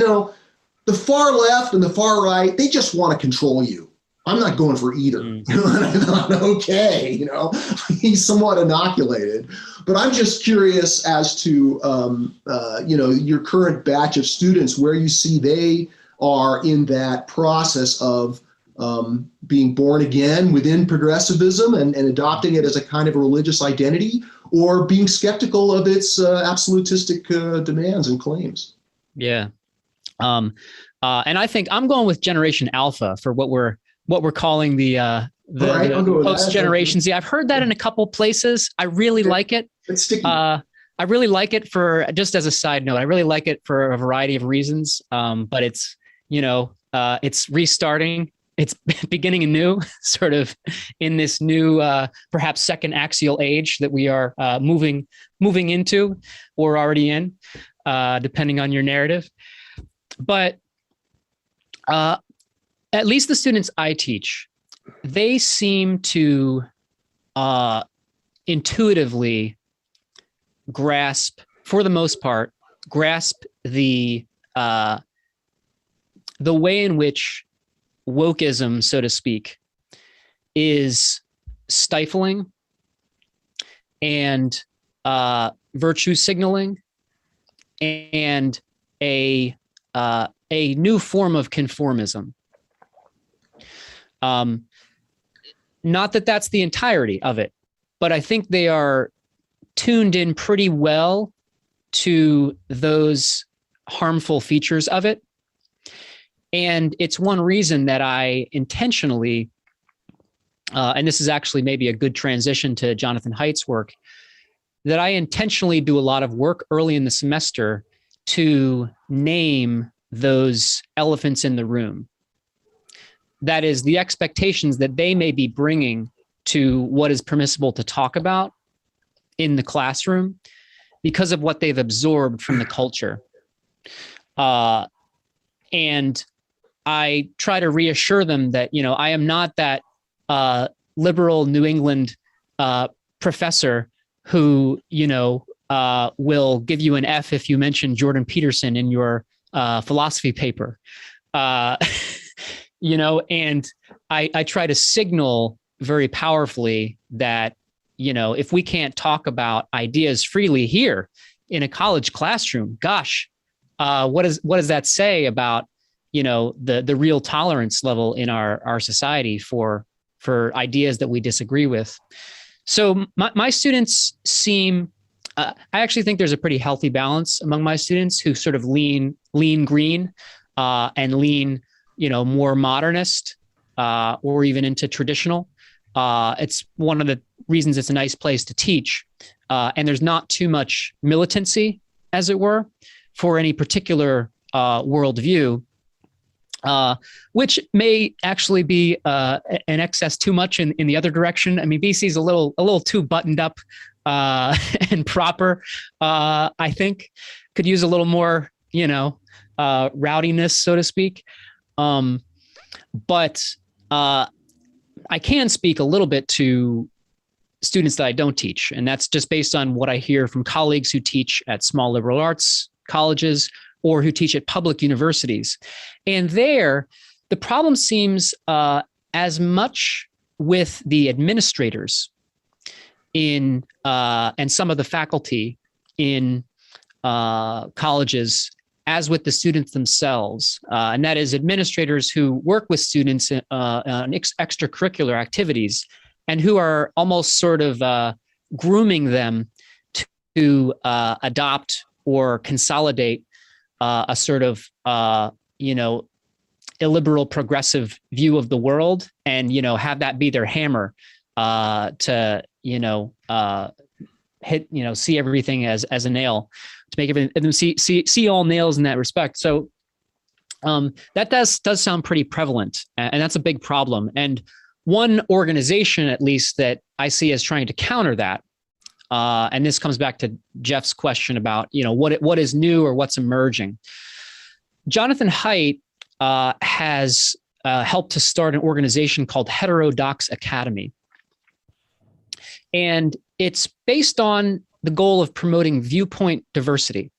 the far left and the far right, they just want to control you. I'm not going for either. And I thought, okay, he's somewhat inoculated. But I'm just curious as to, your current batch of students, where you see they are in that process of being born again within progressivism and adopting it as a kind of religious identity, or being skeptical of its absolutistic demands and claims. Yeah. And I think I'm going with Generation Alpha for what we're calling the post generations. Yeah, I've heard that in a couple places. I really like it. It's sticky. I really like it for, just as a side note, I really like it for a variety of reasons. But it's, it's restarting. It's beginning anew, sort of in this new, perhaps second axial age that we are moving into or already in, depending on your narrative. But at least the students I teach, they seem to intuitively grasp, for the most part, the way in which wokeism, so to speak, is stifling and virtue signaling and a new form of conformism. Not that that's the entirety of it, but I think they are tuned in pretty well to those harmful features of it. And it's one reason that I intentionally, and this is actually maybe a good transition to Jonathan Haidt's work, that I intentionally do a lot of work early in the semester to name those elephants in the room. That is, the expectations that they may be bringing to what is permissible to talk about in the classroom because of what they've absorbed from the culture. And I try to reassure them that, I am not that liberal New England professor who, will give you an F if you mention Jordan Peterson in your philosophy paper, and I try to signal very powerfully that, if we can't talk about ideas freely here in a college classroom, gosh, what does that say about, the real tolerance level in our society for ideas that we disagree with? So my students seem, I actually think there's a pretty healthy balance among my students who sort of lean green and lean, more modernist or even into traditional. It's one of the reasons it's a nice place to teach. And there's not too much militancy, as it were, for any particular worldview, which may actually be an excess too much in the other direction. I mean, BC's a little too buttoned up and proper. I think could use a little more, rowdiness, so to speak. But I can speak a little bit to students that I don't teach, and that's just based on what I hear from colleagues who teach at small liberal arts colleges or who teach at public universities. And there, the problem seems as much with the administrators in and some of the faculty in colleges as with the students themselves. And that is administrators who work with students on extracurricular activities and who are almost sort of grooming them to adopt or consolidate a sort of, illiberal progressive view of the world and, have that be their hammer to, hit, see everything as a nail, to make everything, see all nails in that respect. So that does sound pretty prevalent, and that's a big problem. And one organization, at least, that I see as trying to counter that, and this comes back to Jeff's question about, what is new or what's emerging. Jonathan Haidt has helped to start an organization called Heterodox Academy. And it's based on the goal of promoting viewpoint diversity.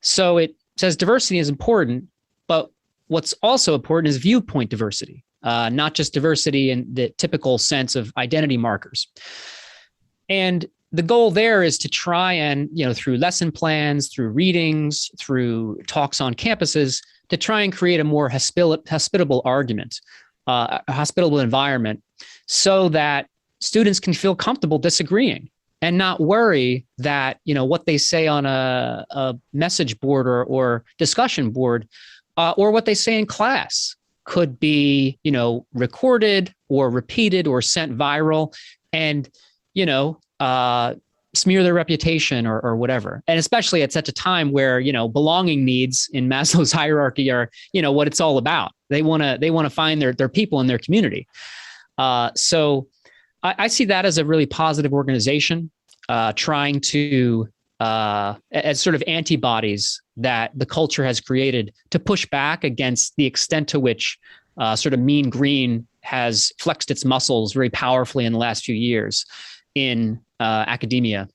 So it says diversity is important, but what's also important is viewpoint diversity, not just diversity in the typical sense of identity markers. And the goal there is to try and, through lesson plans, through readings, through talks on campuses, to try and create a more hospitable argument, a hospitable environment, so that students can feel comfortable disagreeing and not worry that, what they say on a message board or discussion board or what they say in class could be, recorded or repeated or sent viral and, smear their reputation or whatever. And especially at such a time where, belonging needs in Maslow's hierarchy are, what it's all about. They want to find their people in their community. So I see that as a really positive organization, trying to, as sort of antibodies that the culture has created to push back against the extent to which sort of mean green has flexed its muscles very powerfully in the last few years in academia.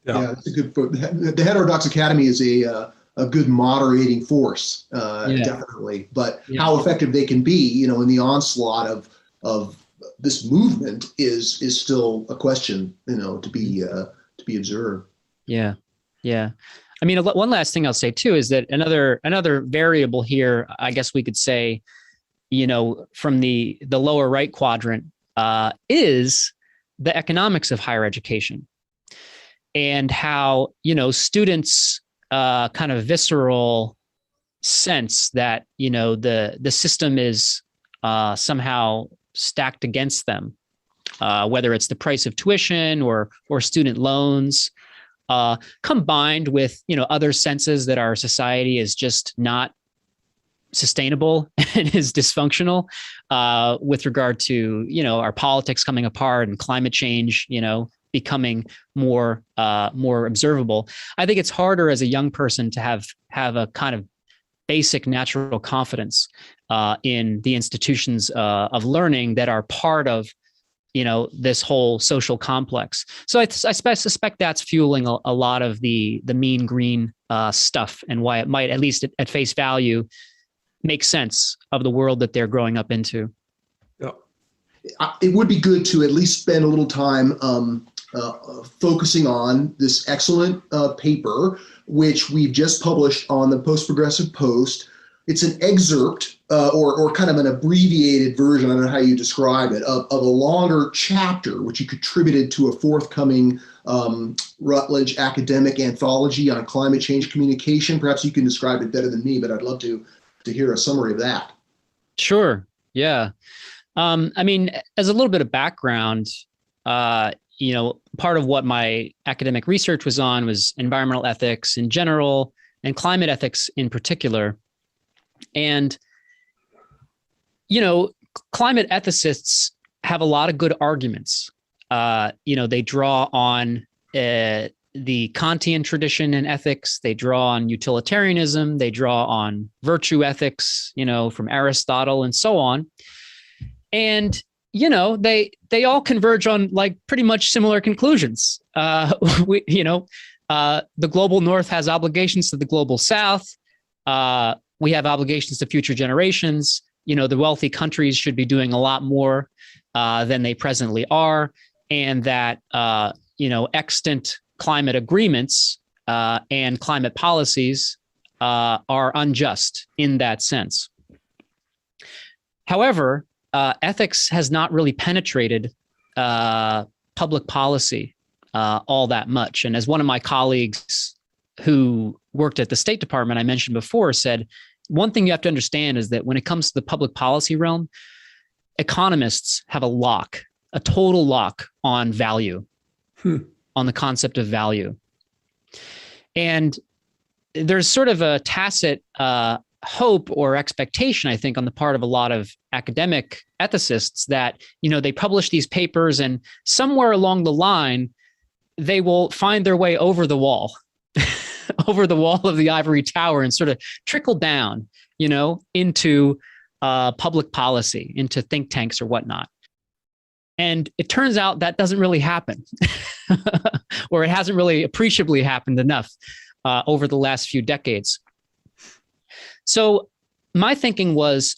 Yeah, it's a good. The Heterodox Academy is a good moderating force, definitely. But how effective they can be, in the onslaught of this movement is still a question, to be observed. Yeah. I mean, one last thing I'll say too is that another variable here, I guess we could say, from the lower right quadrant, is the economics of higher education and how, students kind of visceral sense that, the system is somehow stacked against them, whether it's the price of tuition or student loans, combined with, other senses that our society is just not sustainable and is dysfunctional with regard to, our politics coming apart and climate change, becoming more observable. I think it's harder as a young person to have a kind of basic natural confidence in the institutions of learning that are part of this whole social complex. So I suspect that's fueling a lot of the mean green stuff, and why it might, at least at face value, make sense of the world that they're growing up into. Yeah. It would be good to at least spend a little time focusing on this excellent paper, which we've just published on the Post-Progressive Post. It's an excerpt or kind of an abbreviated version, I don't know how you describe it, of a longer chapter, which you contributed to a forthcoming Routledge academic anthology on climate change communication. Perhaps you can describe it better than me, but I'd love to hear a summary of that. Sure. Yeah. I mean, as a little bit of background, part of what my academic research was on was environmental ethics in general and climate ethics in particular. And, climate ethicists have a lot of good arguments. They draw on the Kantian tradition in ethics. They draw on utilitarianism. They draw on virtue ethics, from Aristotle and so on. And, they all converge on like pretty much similar conclusions. The global North has obligations to the global South. We have obligations to future generations. The wealthy countries should be doing a lot more than they presently are. And that, extant climate agreements and climate policies are unjust in that sense. However, ethics has not really penetrated public policy all that much. And as one of my colleagues who worked at the State Department I mentioned before said, one thing you have to understand is that when it comes to the public policy realm, economists have a total lock on value, on the concept of value. And there's sort of a tacit hope or expectation, I think, on the part of a lot of academic ethicists that, they publish these papers and somewhere along the line, they will find their way over the wall, over the wall of the ivory tower and sort of trickle down, into public policy, into think tanks or whatnot. And it turns out that doesn't really happen, or it hasn't really appreciably happened enough over the last few decades. So my thinking was,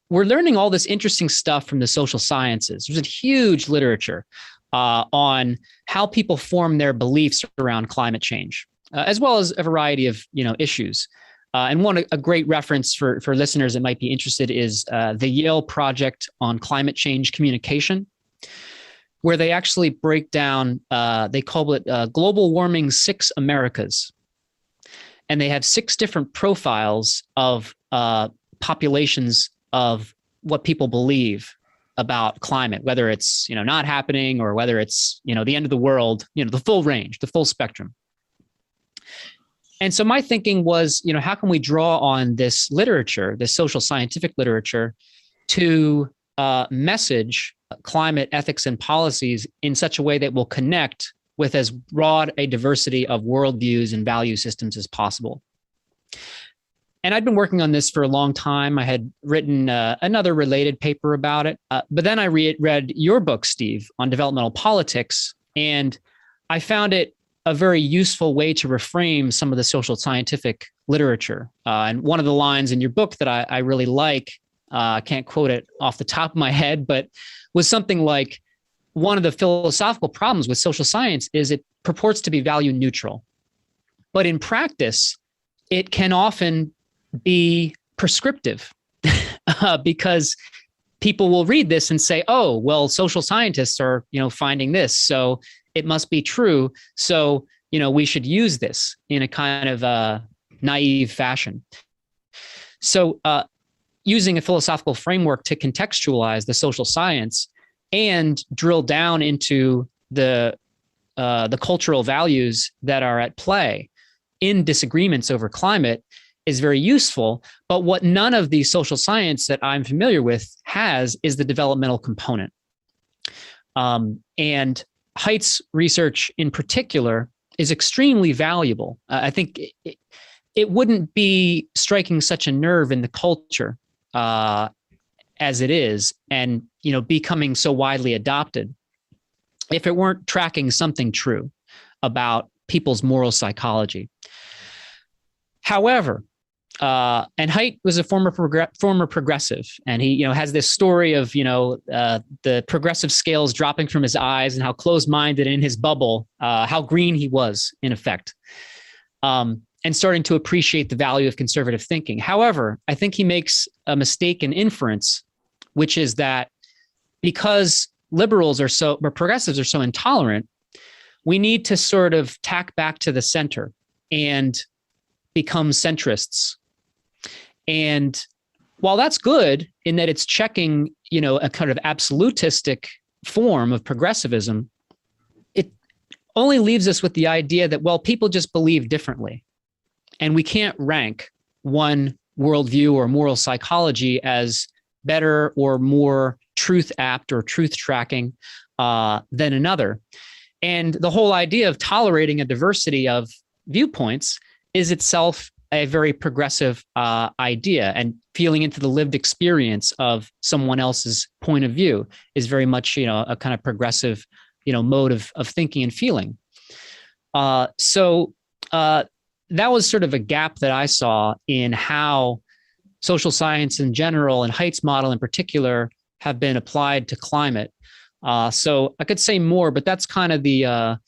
we're learning all this interesting stuff from the social sciences. There's a huge literature on how people form their beliefs around climate change, as well as a variety of issues. And a great reference for listeners that might be interested is the Yale Project on Climate Change Communication, where they actually break down, they call it Global Warming 6 Americas. And they have 6 different profiles of populations of what people believe about climate, whether it's not happening or whether it's the end of the world, the full range, the full spectrum. And so my thinking was, how can we draw on this literature, this social scientific literature, to message climate ethics and policies in such a way that will connect with as broad a diversity of worldviews and value systems as possible. And I'd been working on this for a long time. I had written another related paper about it. But then I read your book, Steve, on developmental politics, and I found it a very useful way to reframe some of the social scientific literature. And one of the lines in your book that I really like, I can't quote it off the top of my head, but was something like, one of the philosophical problems with social science is it purports to be value neutral. But in practice, it can often be prescriptive because people will read this and say, oh, well, social scientists are, finding this, so it must be true. So, we should use this in a kind of naive fashion. So using a philosophical framework to contextualize the social science and drill down into the cultural values that are at play in disagreements over climate is very useful. But what none of the social science that I'm familiar with has is the developmental component. And Haidt's research in particular is extremely valuable. I think it wouldn't be striking such a nerve in the culture as it is and, becoming so widely adopted if it weren't tracking something true about people's moral psychology. However, and Haidt was a former progressive, and he, has this story of, the progressive scales dropping from his eyes and how closed-minded in his bubble, how green he was in effect, and starting to appreciate the value of conservative thinking. However, I think he makes a mistaken inference, which is that because progressives are so intolerant, we need to sort of tack back to the center and become centrists. And while that's good in that it's checking, a kind of absolutistic form of progressivism, it only leaves us with the idea that, well, people just believe differently. And we can't rank one worldview or moral psychology as better or more truth apt or truth tracking than another. And the whole idea of tolerating a diversity of viewpoints is itself a very progressive idea, and feeling into the lived experience of someone else's point of view is very much, a kind of progressive, mode of thinking and feeling. So that was sort of a gap that I saw in how social science in general and Haidt's model in particular have been applied to climate. So I could say more, but that's kind of the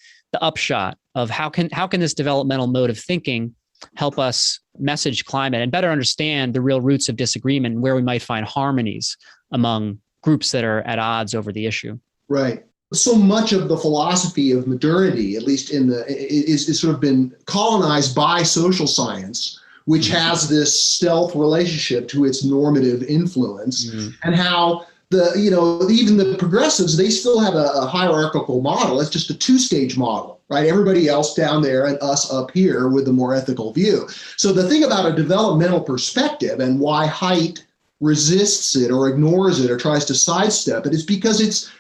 upshot of how can this developmental mode of thinking help us message climate and better understand the real roots of disagreement and where we might find harmonies among groups that are at odds over the issue. Right. So much of the philosophy of modernity, at least is sort of been colonized by social science, which has this stealth relationship to its normative influence, and how even the progressives, they still have a hierarchical model. It's just a two-stage model, right? Everybody else down there and us up here with the more ethical view. So the thing about a developmental perspective and why Haidt resists it or ignores it or tries to sidestep it is because it's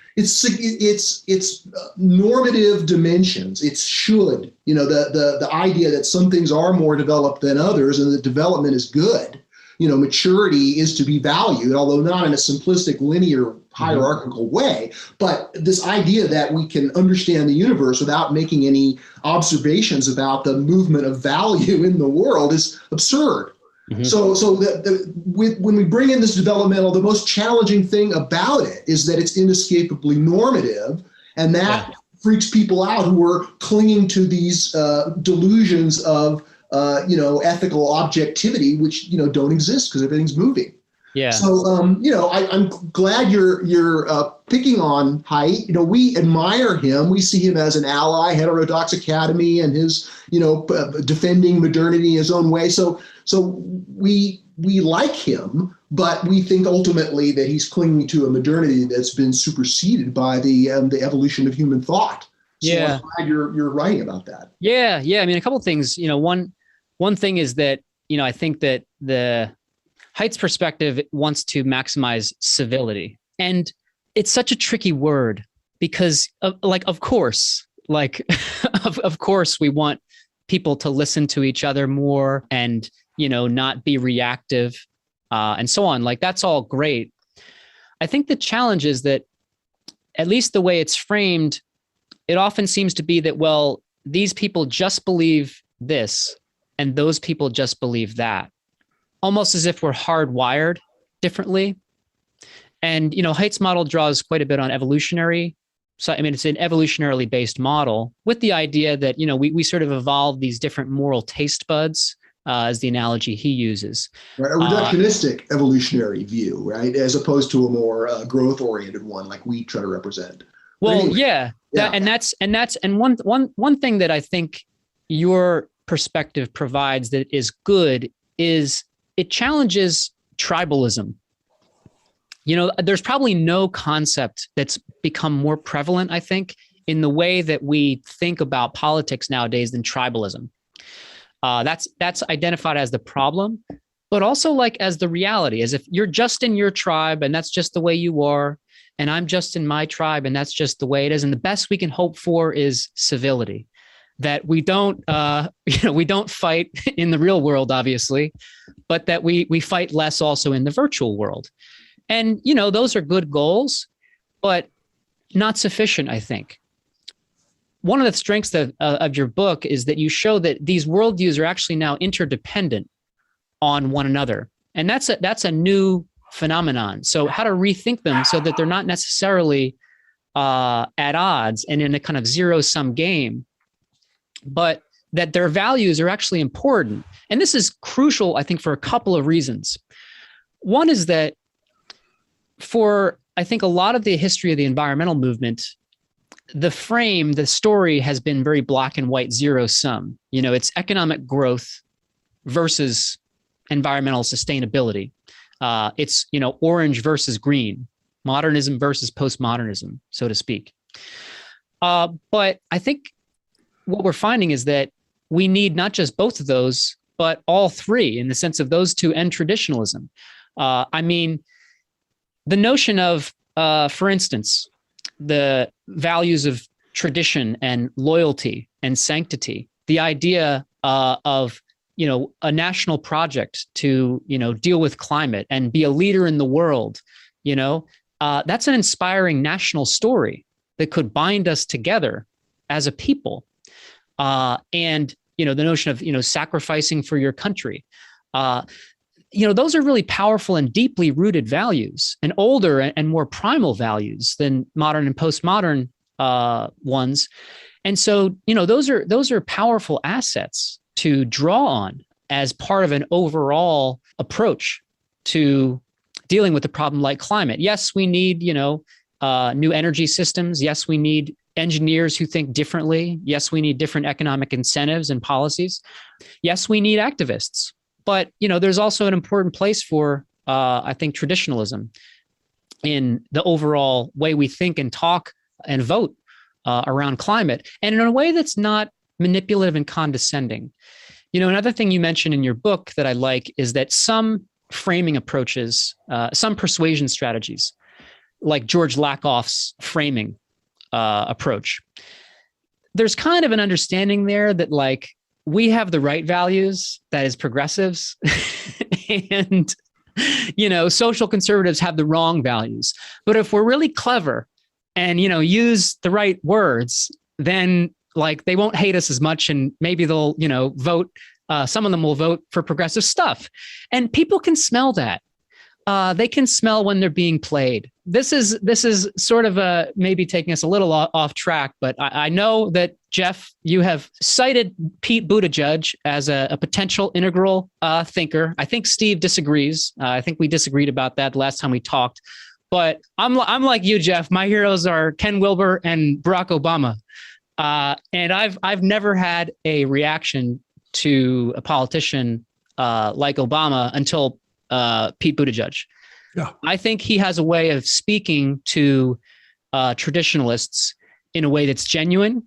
normative dimensions. It's should, the idea that some things are more developed than others and that development is good. Maturity is to be valued, although not in a simplistic, linear, hierarchical way. But this idea that we can understand the universe without making any observations about the movement of value in the world is absurd. So when we bring in this developmental, the most challenging thing about it is that it's inescapably normative, and that freaks people out who are clinging to these delusions of ethical objectivity, which, don't exist because everything's moving. Yeah. So, I'm glad you're picking on Haidt. We admire him. We see him as an ally, Heterodox Academy, and his, defending modernity in his own way. So we like him, but we think ultimately that he's clinging to a modernity that's been superseded by the evolution of human thought. So I'm glad you're writing about that. Yeah. I mean, a couple of things. One thing is that, I think that the Haidt's perspective wants to maximize civility. And it's such a tricky word because of course we want people to listen to each other more and, not be reactive and so on. That's all great. I think the challenge is that, at least the way it's framed, it often seems to be that, well, these people just believe this and those people just believe that, almost as if we're hardwired differently. And, Haidt's model draws quite a bit on evolutionary. So, it's an evolutionarily based model with the idea that, we sort of evolved these different moral taste buds, as the analogy he uses. Right, a reductionistic evolutionary view, right? As opposed to a more growth-oriented one like we try to represent. Well, anyway, and one thing that I think your perspective provides that is good is it challenges tribalism. There's probably no concept that's become more prevalent, I think, in the way that we think about politics nowadays than tribalism. That's identified as the problem, but also as the reality, as if you're just in your tribe and that's just the way you are, and I'm just in my tribe and that's just the way it is. And the best we can hope for is civility. That we don't, we don't fight in the real world, obviously, but that we fight less also in the virtual world. And, those are good goals, but not sufficient, I think. One of the strengths of your book is that you show that these worldviews are actually now interdependent on one another. And that's a new phenomenon. So how to rethink them so that they're not necessarily at odds and in a kind of zero-sum game, but that their values are actually important. And this is crucial, I think, for a couple of reasons. One is that for, I think, a lot of the history of the environmental movement, the story has been very black and white, zero sum. It's economic growth versus environmental sustainability. It's, orange versus green, modernism versus postmodernism, so to speak. But I think what we're finding is that we need not just both of those, but all three, in the sense of those two and traditionalism. I mean, the notion of, for instance, the values of tradition and loyalty and sanctity, the idea of, a national project to, deal with climate and be a leader in the world, that's an inspiring national story that could bind us together as a people. And, the notion of, sacrificing for your country, those are really powerful and deeply rooted values, and older and more primal values than modern and postmodern ones. And so, those are powerful assets to draw on as part of an overall approach to dealing with a problem like climate. Yes, we need, new energy systems. Yes, we need engineers who think differently. Yes, we need different economic incentives and policies. Yes, we need activists. But, there's also an important place for, I think, traditionalism in the overall way we think and talk and vote around climate, and in a way that's not manipulative and condescending. Another thing you mentioned in your book that I like is that some framing approaches, some persuasion strategies, like George Lakoff's framing approach, there's kind of an understanding there that, like, we have the right values, that is progressives, and, social conservatives have the wrong values. But if we're really clever and, use the right words, then, like, they won't hate us as much, and maybe they'll, vote. Some of them will vote for progressive stuff. And people can smell that. They can smell when they're being played. This is sort of maybe taking us a little off track, but I know that, Jeff, you have cited Pete Buttigieg as a potential integral thinker. I think Steve disagrees. I think we disagreed about that the last time we talked. But I'm like you, Jeff. My heroes are Ken Wilber and Barack Obama. And I've never had a reaction to a politician like Obama until Pete Buttigieg. Yeah. I think he has a way of speaking to traditionalists in a way that's genuine,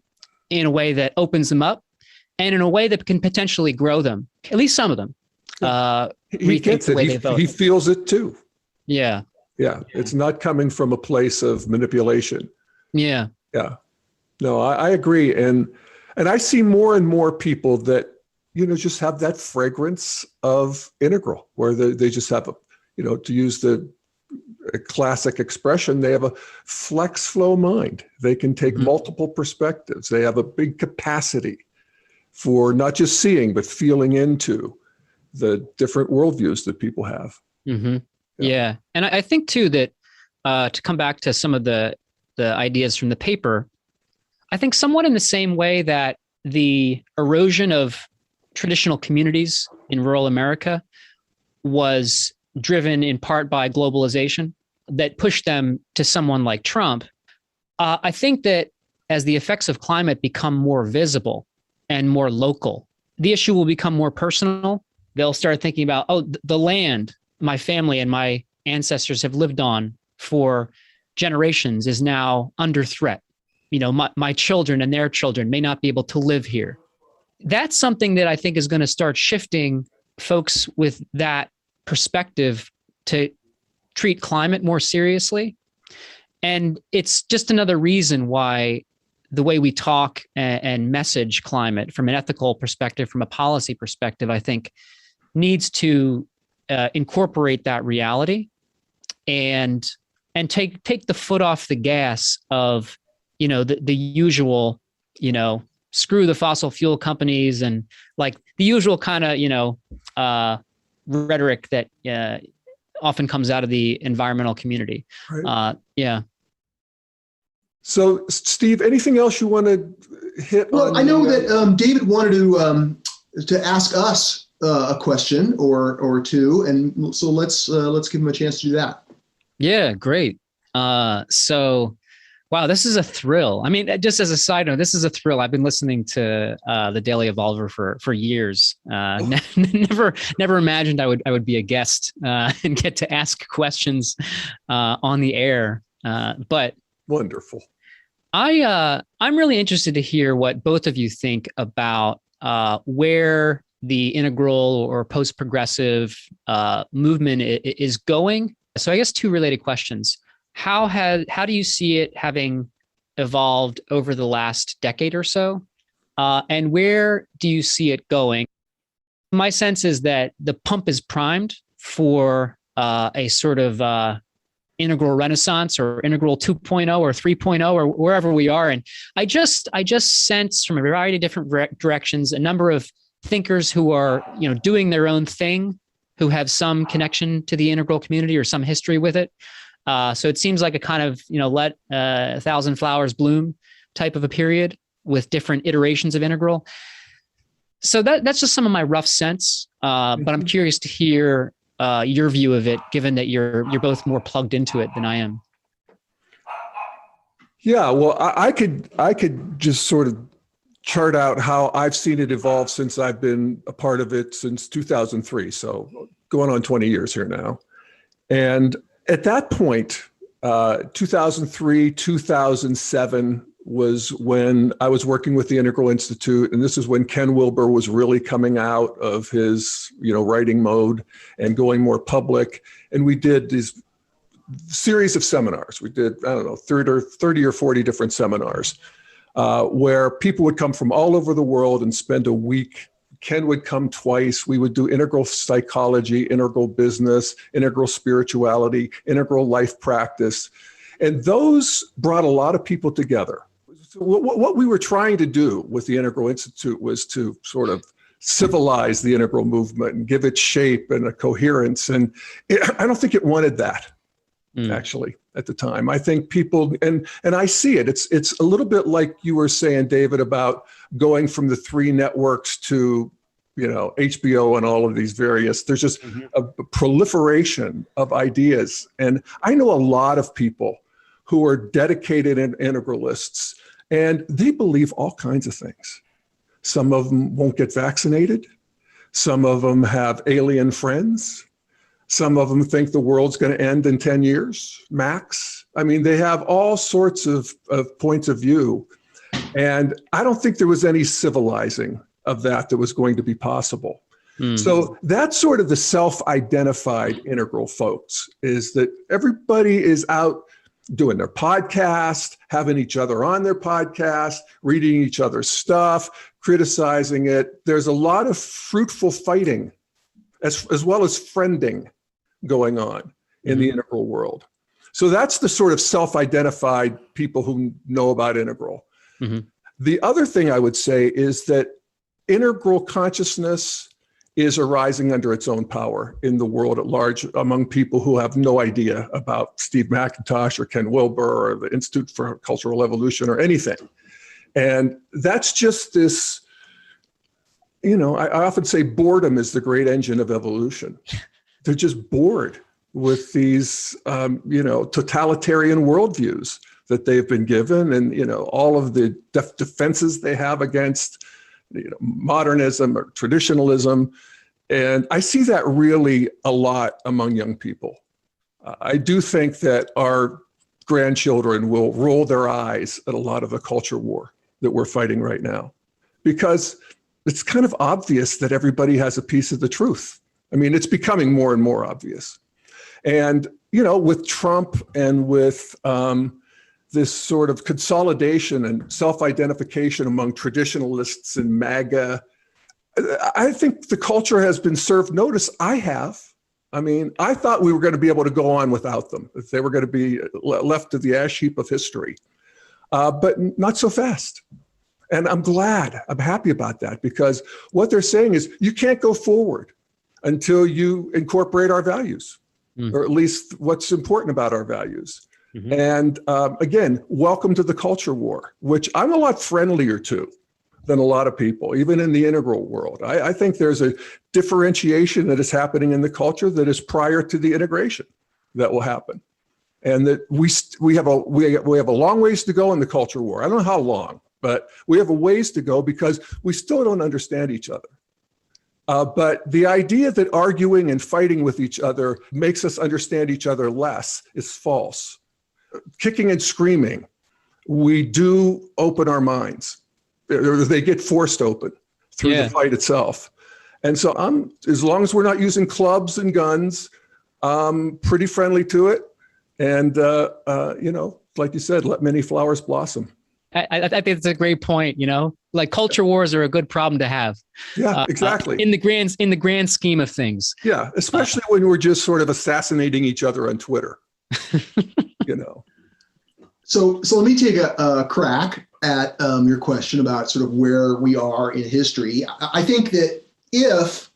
in a way that opens them up, and in a way that can potentially grow them, at least some of them. He gets it. He feels it too. Yeah. Yeah. It's not coming from a place of manipulation. Yeah. Yeah. No, I agree. And I see more and more people that, just have that fragrance of integral, where they just have to use the classic expression, they have a flex flow mind. They can take multiple perspectives. They have a big capacity for not just seeing, but feeling into the different worldviews that people have. Mm-hmm. Yeah. And I think too that to come back to some of the ideas from the paper, I think somewhat in the same way that the erosion of traditional communities in rural America was driven in part by globalization that pushed them to someone like Trump. I think that as the effects of climate become more visible and more local, the issue will become more personal. They'll start thinking about, the land my family and my ancestors have lived on for generations is now under threat. My children and their children may not be able to live here. That's something that I think is going to start shifting folks with that perspective to treat climate more seriously. And it's just another reason why the way we talk and message climate from an ethical perspective, from a policy perspective, I think needs to incorporate that reality and take the foot off the gas of, the usual, screw the fossil fuel companies and like the usual kind of, rhetoric that often comes out of the environmental community. Right. Yeah. So, Steve, anything else you want to hit on? Well, I know that David wanted to ask us a question or two, and so let's give him a chance to do that. Yeah, great. So, wow, this is a thrill. I mean, just as a side note, this is a thrill. I've been listening to the Daily Evolver for years. Never imagined I would be a guest and get to ask questions on the air. But wonderful. I'm really interested to hear what both of you think about where the integral or post-progressive movement is going. So I guess two related questions. How do you see it having evolved over the last decade or so? And where do you see it going? My sense is that the pump is primed for a sort of integral renaissance or integral 2.0 or 3.0 or wherever we are. And I just sense from a variety of different directions, a number of thinkers who are, doing their own thing, who have some connection to the integral community or some history with it. So it seems like a kind of, let a thousand flowers bloom type of a period with different iterations of integral. So that's just some of my rough sense. But I'm curious to hear your view of it, given that you're both more plugged into it than I am. Yeah, well, I could just sort of chart out how I've seen it evolve since I've been a part of it since 2003. So going on 20 years here now. And at that point, 2003, 2007 was when I was working with the Integral Institute. And this is when Ken Wilber was really coming out of his, writing mode and going more public. And we did these series of seminars. We did, 30 or 40 different seminars where people would come from all over the world and spend a week. Ken would come twice. We would do integral psychology, integral business, integral spirituality, integral life practice. And those brought a lot of people together. So what we were trying to do with the Integral Institute was to sort of civilize the integral movement and give it shape and a coherence. And I don't think it wanted that, actually, at the time. I think people, and I see it, it's a little bit like you were saying, David, about going from the three networks to, HBO and all of these various, there's just a proliferation of ideas. And I know a lot of people who are dedicated integralists, and they believe all kinds of things. Some of them won't get vaccinated. Some of them have alien friends. Some of them think the world's going to end in 10 years, max. I mean, they have all sorts of points of view. And I don't think there was any civilizing of that was going to be possible. So that's sort of the self-identified integral folks, is that everybody is out doing their podcast, having each other on their podcast, reading each other's stuff, criticizing it. There's a lot of fruitful fighting as well as friending going on in the integral world. So that's the sort of self-identified people who know about integral. The other thing I would say is that integral consciousness is arising under its own power in the world at large among people who have no idea about Steve McIntosh or Ken Wilber or the Institute for Cultural Evolution or anything. And that's just this, I often say boredom is the great engine of evolution. They're just bored with these, totalitarian worldviews that they've been given and, all of the defenses they have against modernism or traditionalism. And I see that really a lot among young people. I do think that our grandchildren will roll their eyes at a lot of the culture war that we're fighting right now, because it's kind of obvious that everybody has a piece of the truth. I mean, it's becoming more and more obvious. And, with Trump and with this sort of consolidation and self-identification among traditionalists and MAGA, I think the culture has been served notice. I have. I mean, I thought we were going to be able to go on without them. If they were going to be left to the ash heap of history, but not so fast. And I'm glad, I'm happy about that, because what they're saying is you can't go forward until you incorporate our values, or at least what's important about our values. Mm-hmm. And again, welcome to the culture war, which I'm a lot friendlier to than a lot of people, even in the integral world. I think there's a differentiation that is happening in the culture that is prior to the integration that will happen. And that we have a long ways to go in the culture war. I don't know how long, but we have a ways to go because we still don't understand each other. But the idea that arguing and fighting with each other makes us understand each other less is false. Kicking and screaming, we do open our minds. They get forced open through the fight itself. And so as long as we're not using clubs and guns, I'm pretty friendly to it. And, like you said, let many flowers blossom. I think it's a great point. Like culture wars are a good problem to have. Yeah, exactly. In the grand scheme of things. Yeah, especially when we're just sort of assassinating each other on Twitter. So let me take a crack at your question about sort of where we are in history. I think that if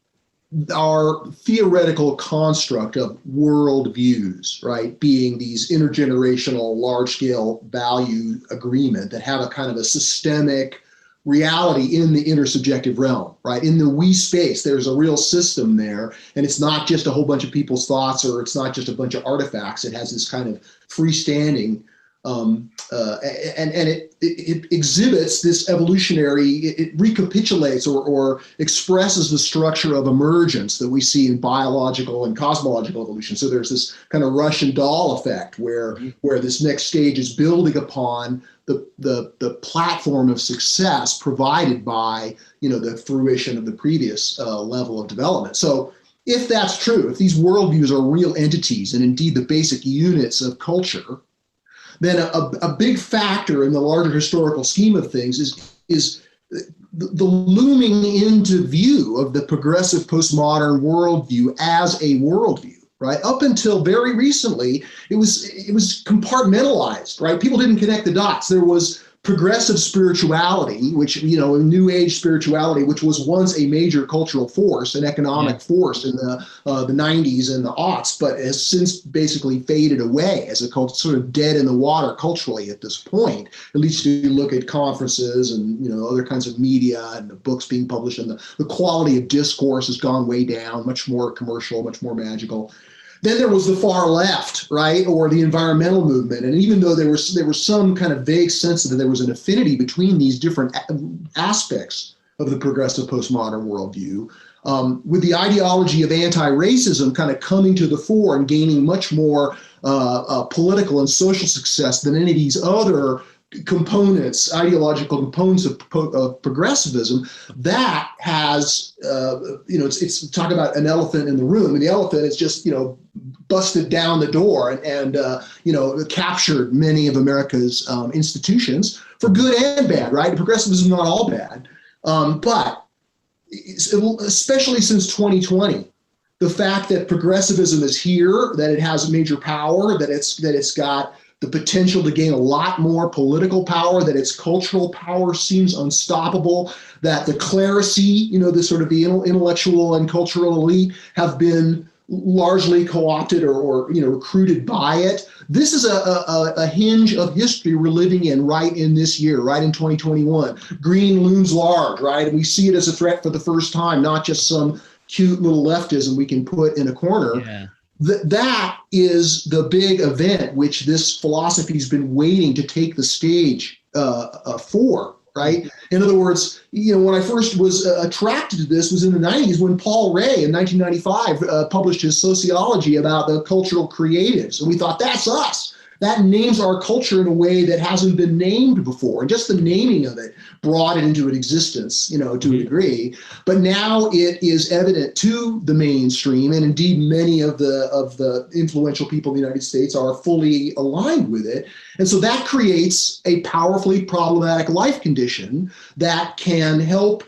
our theoretical construct of worldviews, right, being these intergenerational, large-scale value agreement that have a kind of a systemic reality in the intersubjective realm, right? In the we space, there's a real system there, and it's not just a whole bunch of people's thoughts, or it's not just a bunch of artifacts. It has this kind of freestanding, and it exhibits this evolutionary, it recapitulates or expresses the structure of emergence that we see in biological and cosmological evolution. So there's this kind of Russian doll effect where this next stage is building upon the platform of success provided by the fruition of the previous level of development. So if that's true, if these worldviews are real entities and indeed the basic units of culture, then a big factor in the larger historical scheme of things is the looming into view of the progressive postmodern worldview as a worldview. Right up until very recently, it was compartmentalized. Right, people didn't connect the dots. There was progressive spirituality, which New Age spirituality, which was once a major cultural force, an economic force in the 90s and the aughts, but has since basically faded away as a sort of dead in the water culturally at this point. At least if you look at conferences and other kinds of media and the books being published, and the quality of discourse has gone way down, much more commercial, much more magical. Then there was the far left, right, or the environmental movement. And even though there was some kind of vague sense that there was an affinity between these different aspects of the progressive postmodern worldview, with the ideology of anti-racism kind of coming to the fore and gaining much more political and social success than any of these other components, ideological components of progressivism, that has, it's talk about an elephant in the room, and the elephant is just, busted down the door and captured many of America's institutions for good and bad, right? Progressivism is not all bad, but especially since 2020, the fact that progressivism is here, that it has major power, that it's got the potential to gain a lot more political power, that its cultural power seems unstoppable, that the clerisy, the sort of the intellectual and cultural elite have been largely co-opted or recruited by it. This is a hinge of history we're living in right in this year, right in 2021. Green looms large, right? And we see it as a threat for the first time, not just some cute little leftism we can put in a corner. Yeah. That is the big event which this philosophy has been waiting to take the stage for, right? In other words, when I first was attracted to this was in the 90s when Paul Ray in 1995 published his sociology about the cultural creatives. And we thought, that's us. That names our culture in a way that hasn't been named before. And just the naming of it brought it into existence, to a degree. But now it is evident to the mainstream, and indeed many of the influential people in the United States are fully aligned with it. And so that creates a powerfully problematic life condition that can help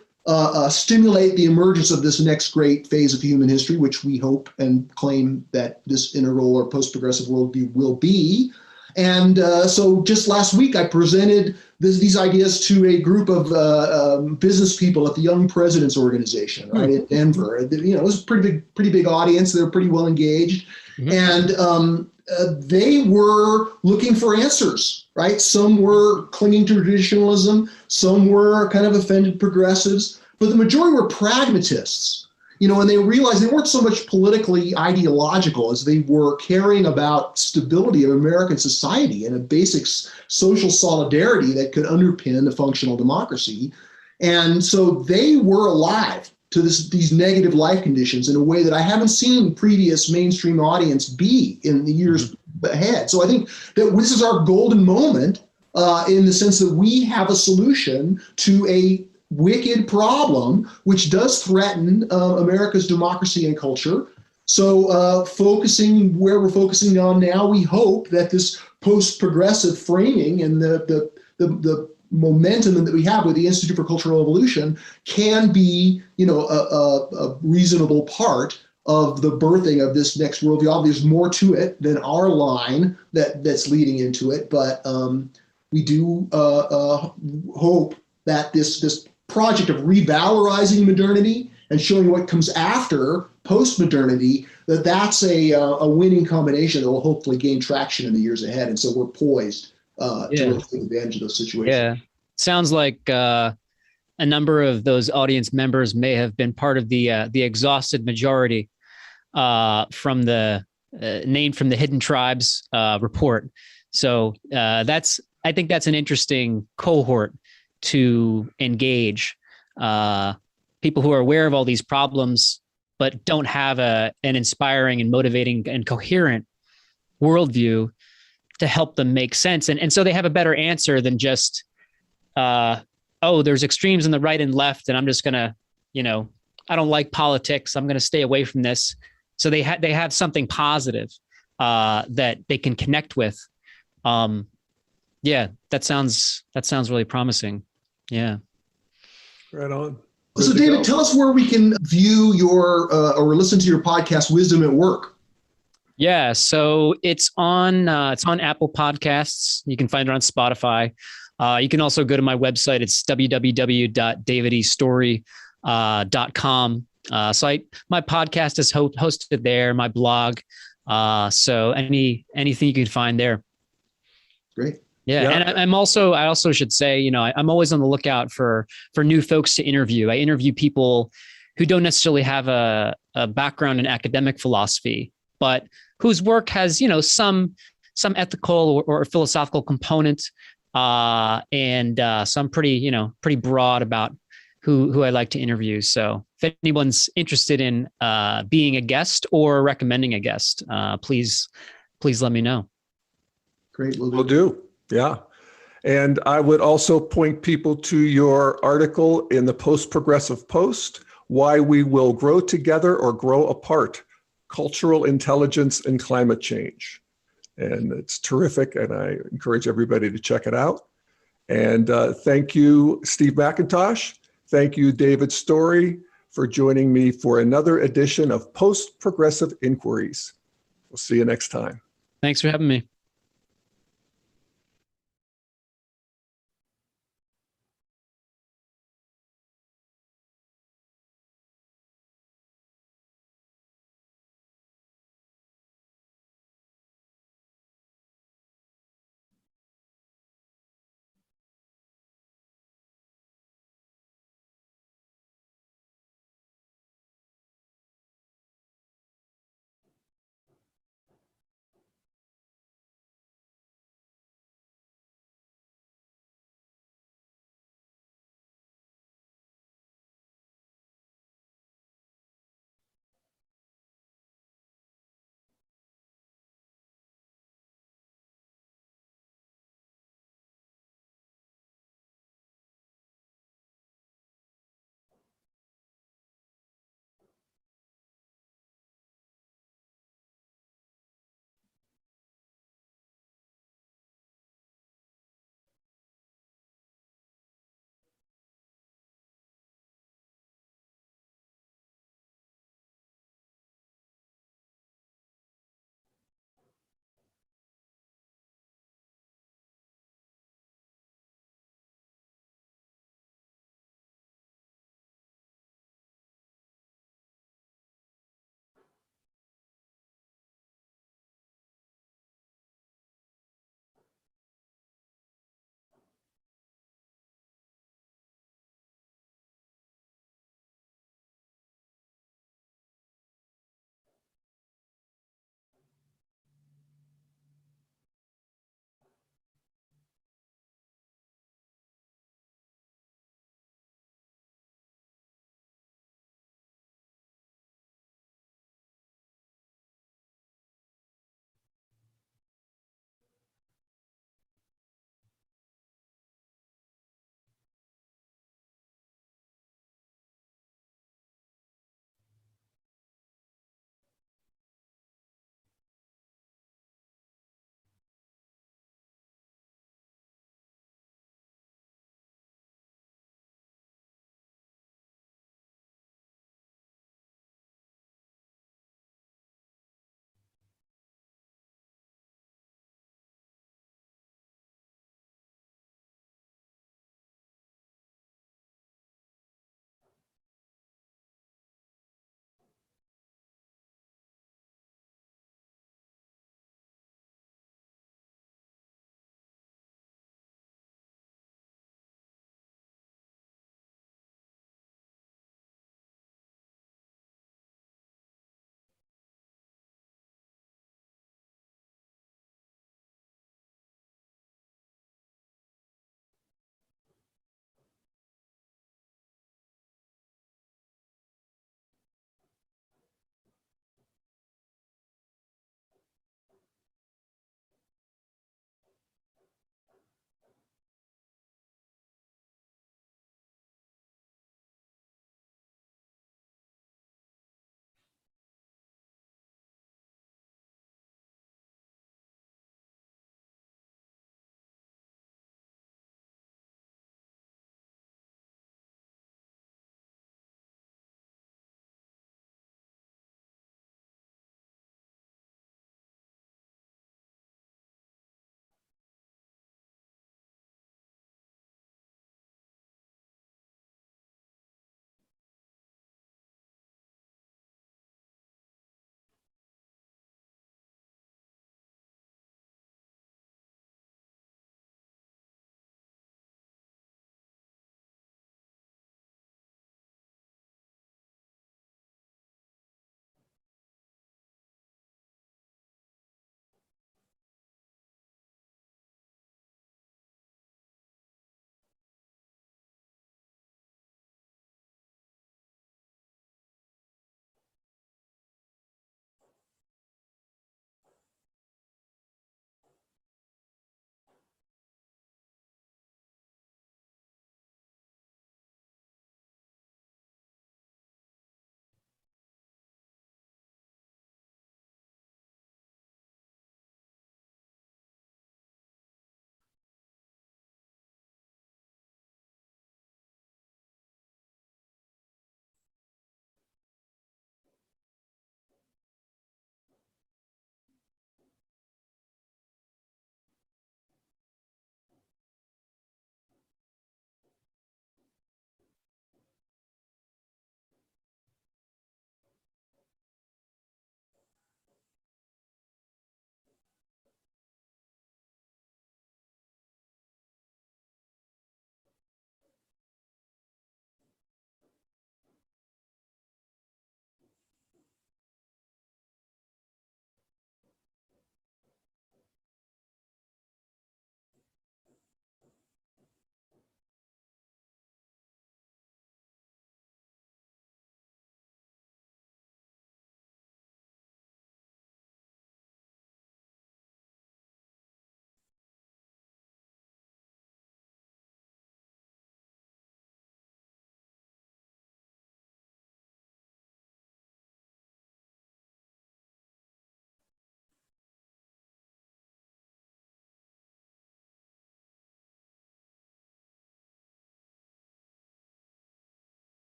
stimulate the emergence of this next great phase of human history, which we hope and claim that this interval or post-progressive worldview will be. And so just last week, I presented these ideas to a group of business people at the Young Presidents Organization, right, in Denver. It was a pretty big audience. They were pretty well engaged. And they were looking for answers, right? Some were clinging to traditionalism. Some were kind of offended progressives. But the majority were pragmatists. And they realized they weren't so much politically ideological as they were caring about stability of American society and a basic social solidarity that could underpin a functional democracy. And so they were alive to these negative life conditions in a way that I haven't seen previous mainstream audience be in the years ahead. So I think that this is our golden moment in the sense that we have a solution to a wicked problem, which does threaten America's democracy and culture. So focusing where we're focusing on now, we hope that this post-progressive framing and the momentum that we have with the Institute for Cultural Evolution can be, a reasonable part of the birthing of this next worldview. Obviously, there's more to it than our line that's leading into it, but we do hope that this project of revalorizing modernity and showing what comes after post-modernity, that's a winning combination that will hopefully gain traction in the years ahead. And so we're poised to really take advantage of those situations. Yeah, sounds like a number of those audience members may have been part of the exhausted majority from the named from the Hidden Tribes report. So I think that's an interesting cohort to engage, people who are aware of all these problems, but don't have an inspiring and motivating and coherent worldview to help them make sense. And so they have a better answer than just, there's extremes on the right and left, and I'm just going to, I don't like politics. I'm going to stay away from this. So they have something positive that they can connect with. Yeah, that sounds really promising. Yeah. Right on. So David, tell us where we can view your or listen to your podcast, Wisdom at Work. Yeah, so it's on Apple Podcasts. You can find it on Spotify. You can also go to my website. It's www.davidestory.com. My podcast is hosted there, my blog. So anything you can find there. Great. Yeah. And I also should say, I'm always on the lookout for new folks to interview. I interview people who don't necessarily have a background in academic philosophy, but whose work has, some ethical or philosophical component, and some pretty broad about who I like to interview. So if anyone's interested in being a guest or recommending a guest, please let me know. Great. Will do. Yeah. And I would also point people to your article in the Post-Progressive Post, Why We Will Grow Together or Grow Apart, Cultural Intelligence and Climate Change. And it's terrific, and I encourage everybody to check it out. And thank you, Steve McIntosh. Thank you, David Storey, for joining me for another edition of Post-Progressive Inquiries. We'll see you next time. Thanks for having me.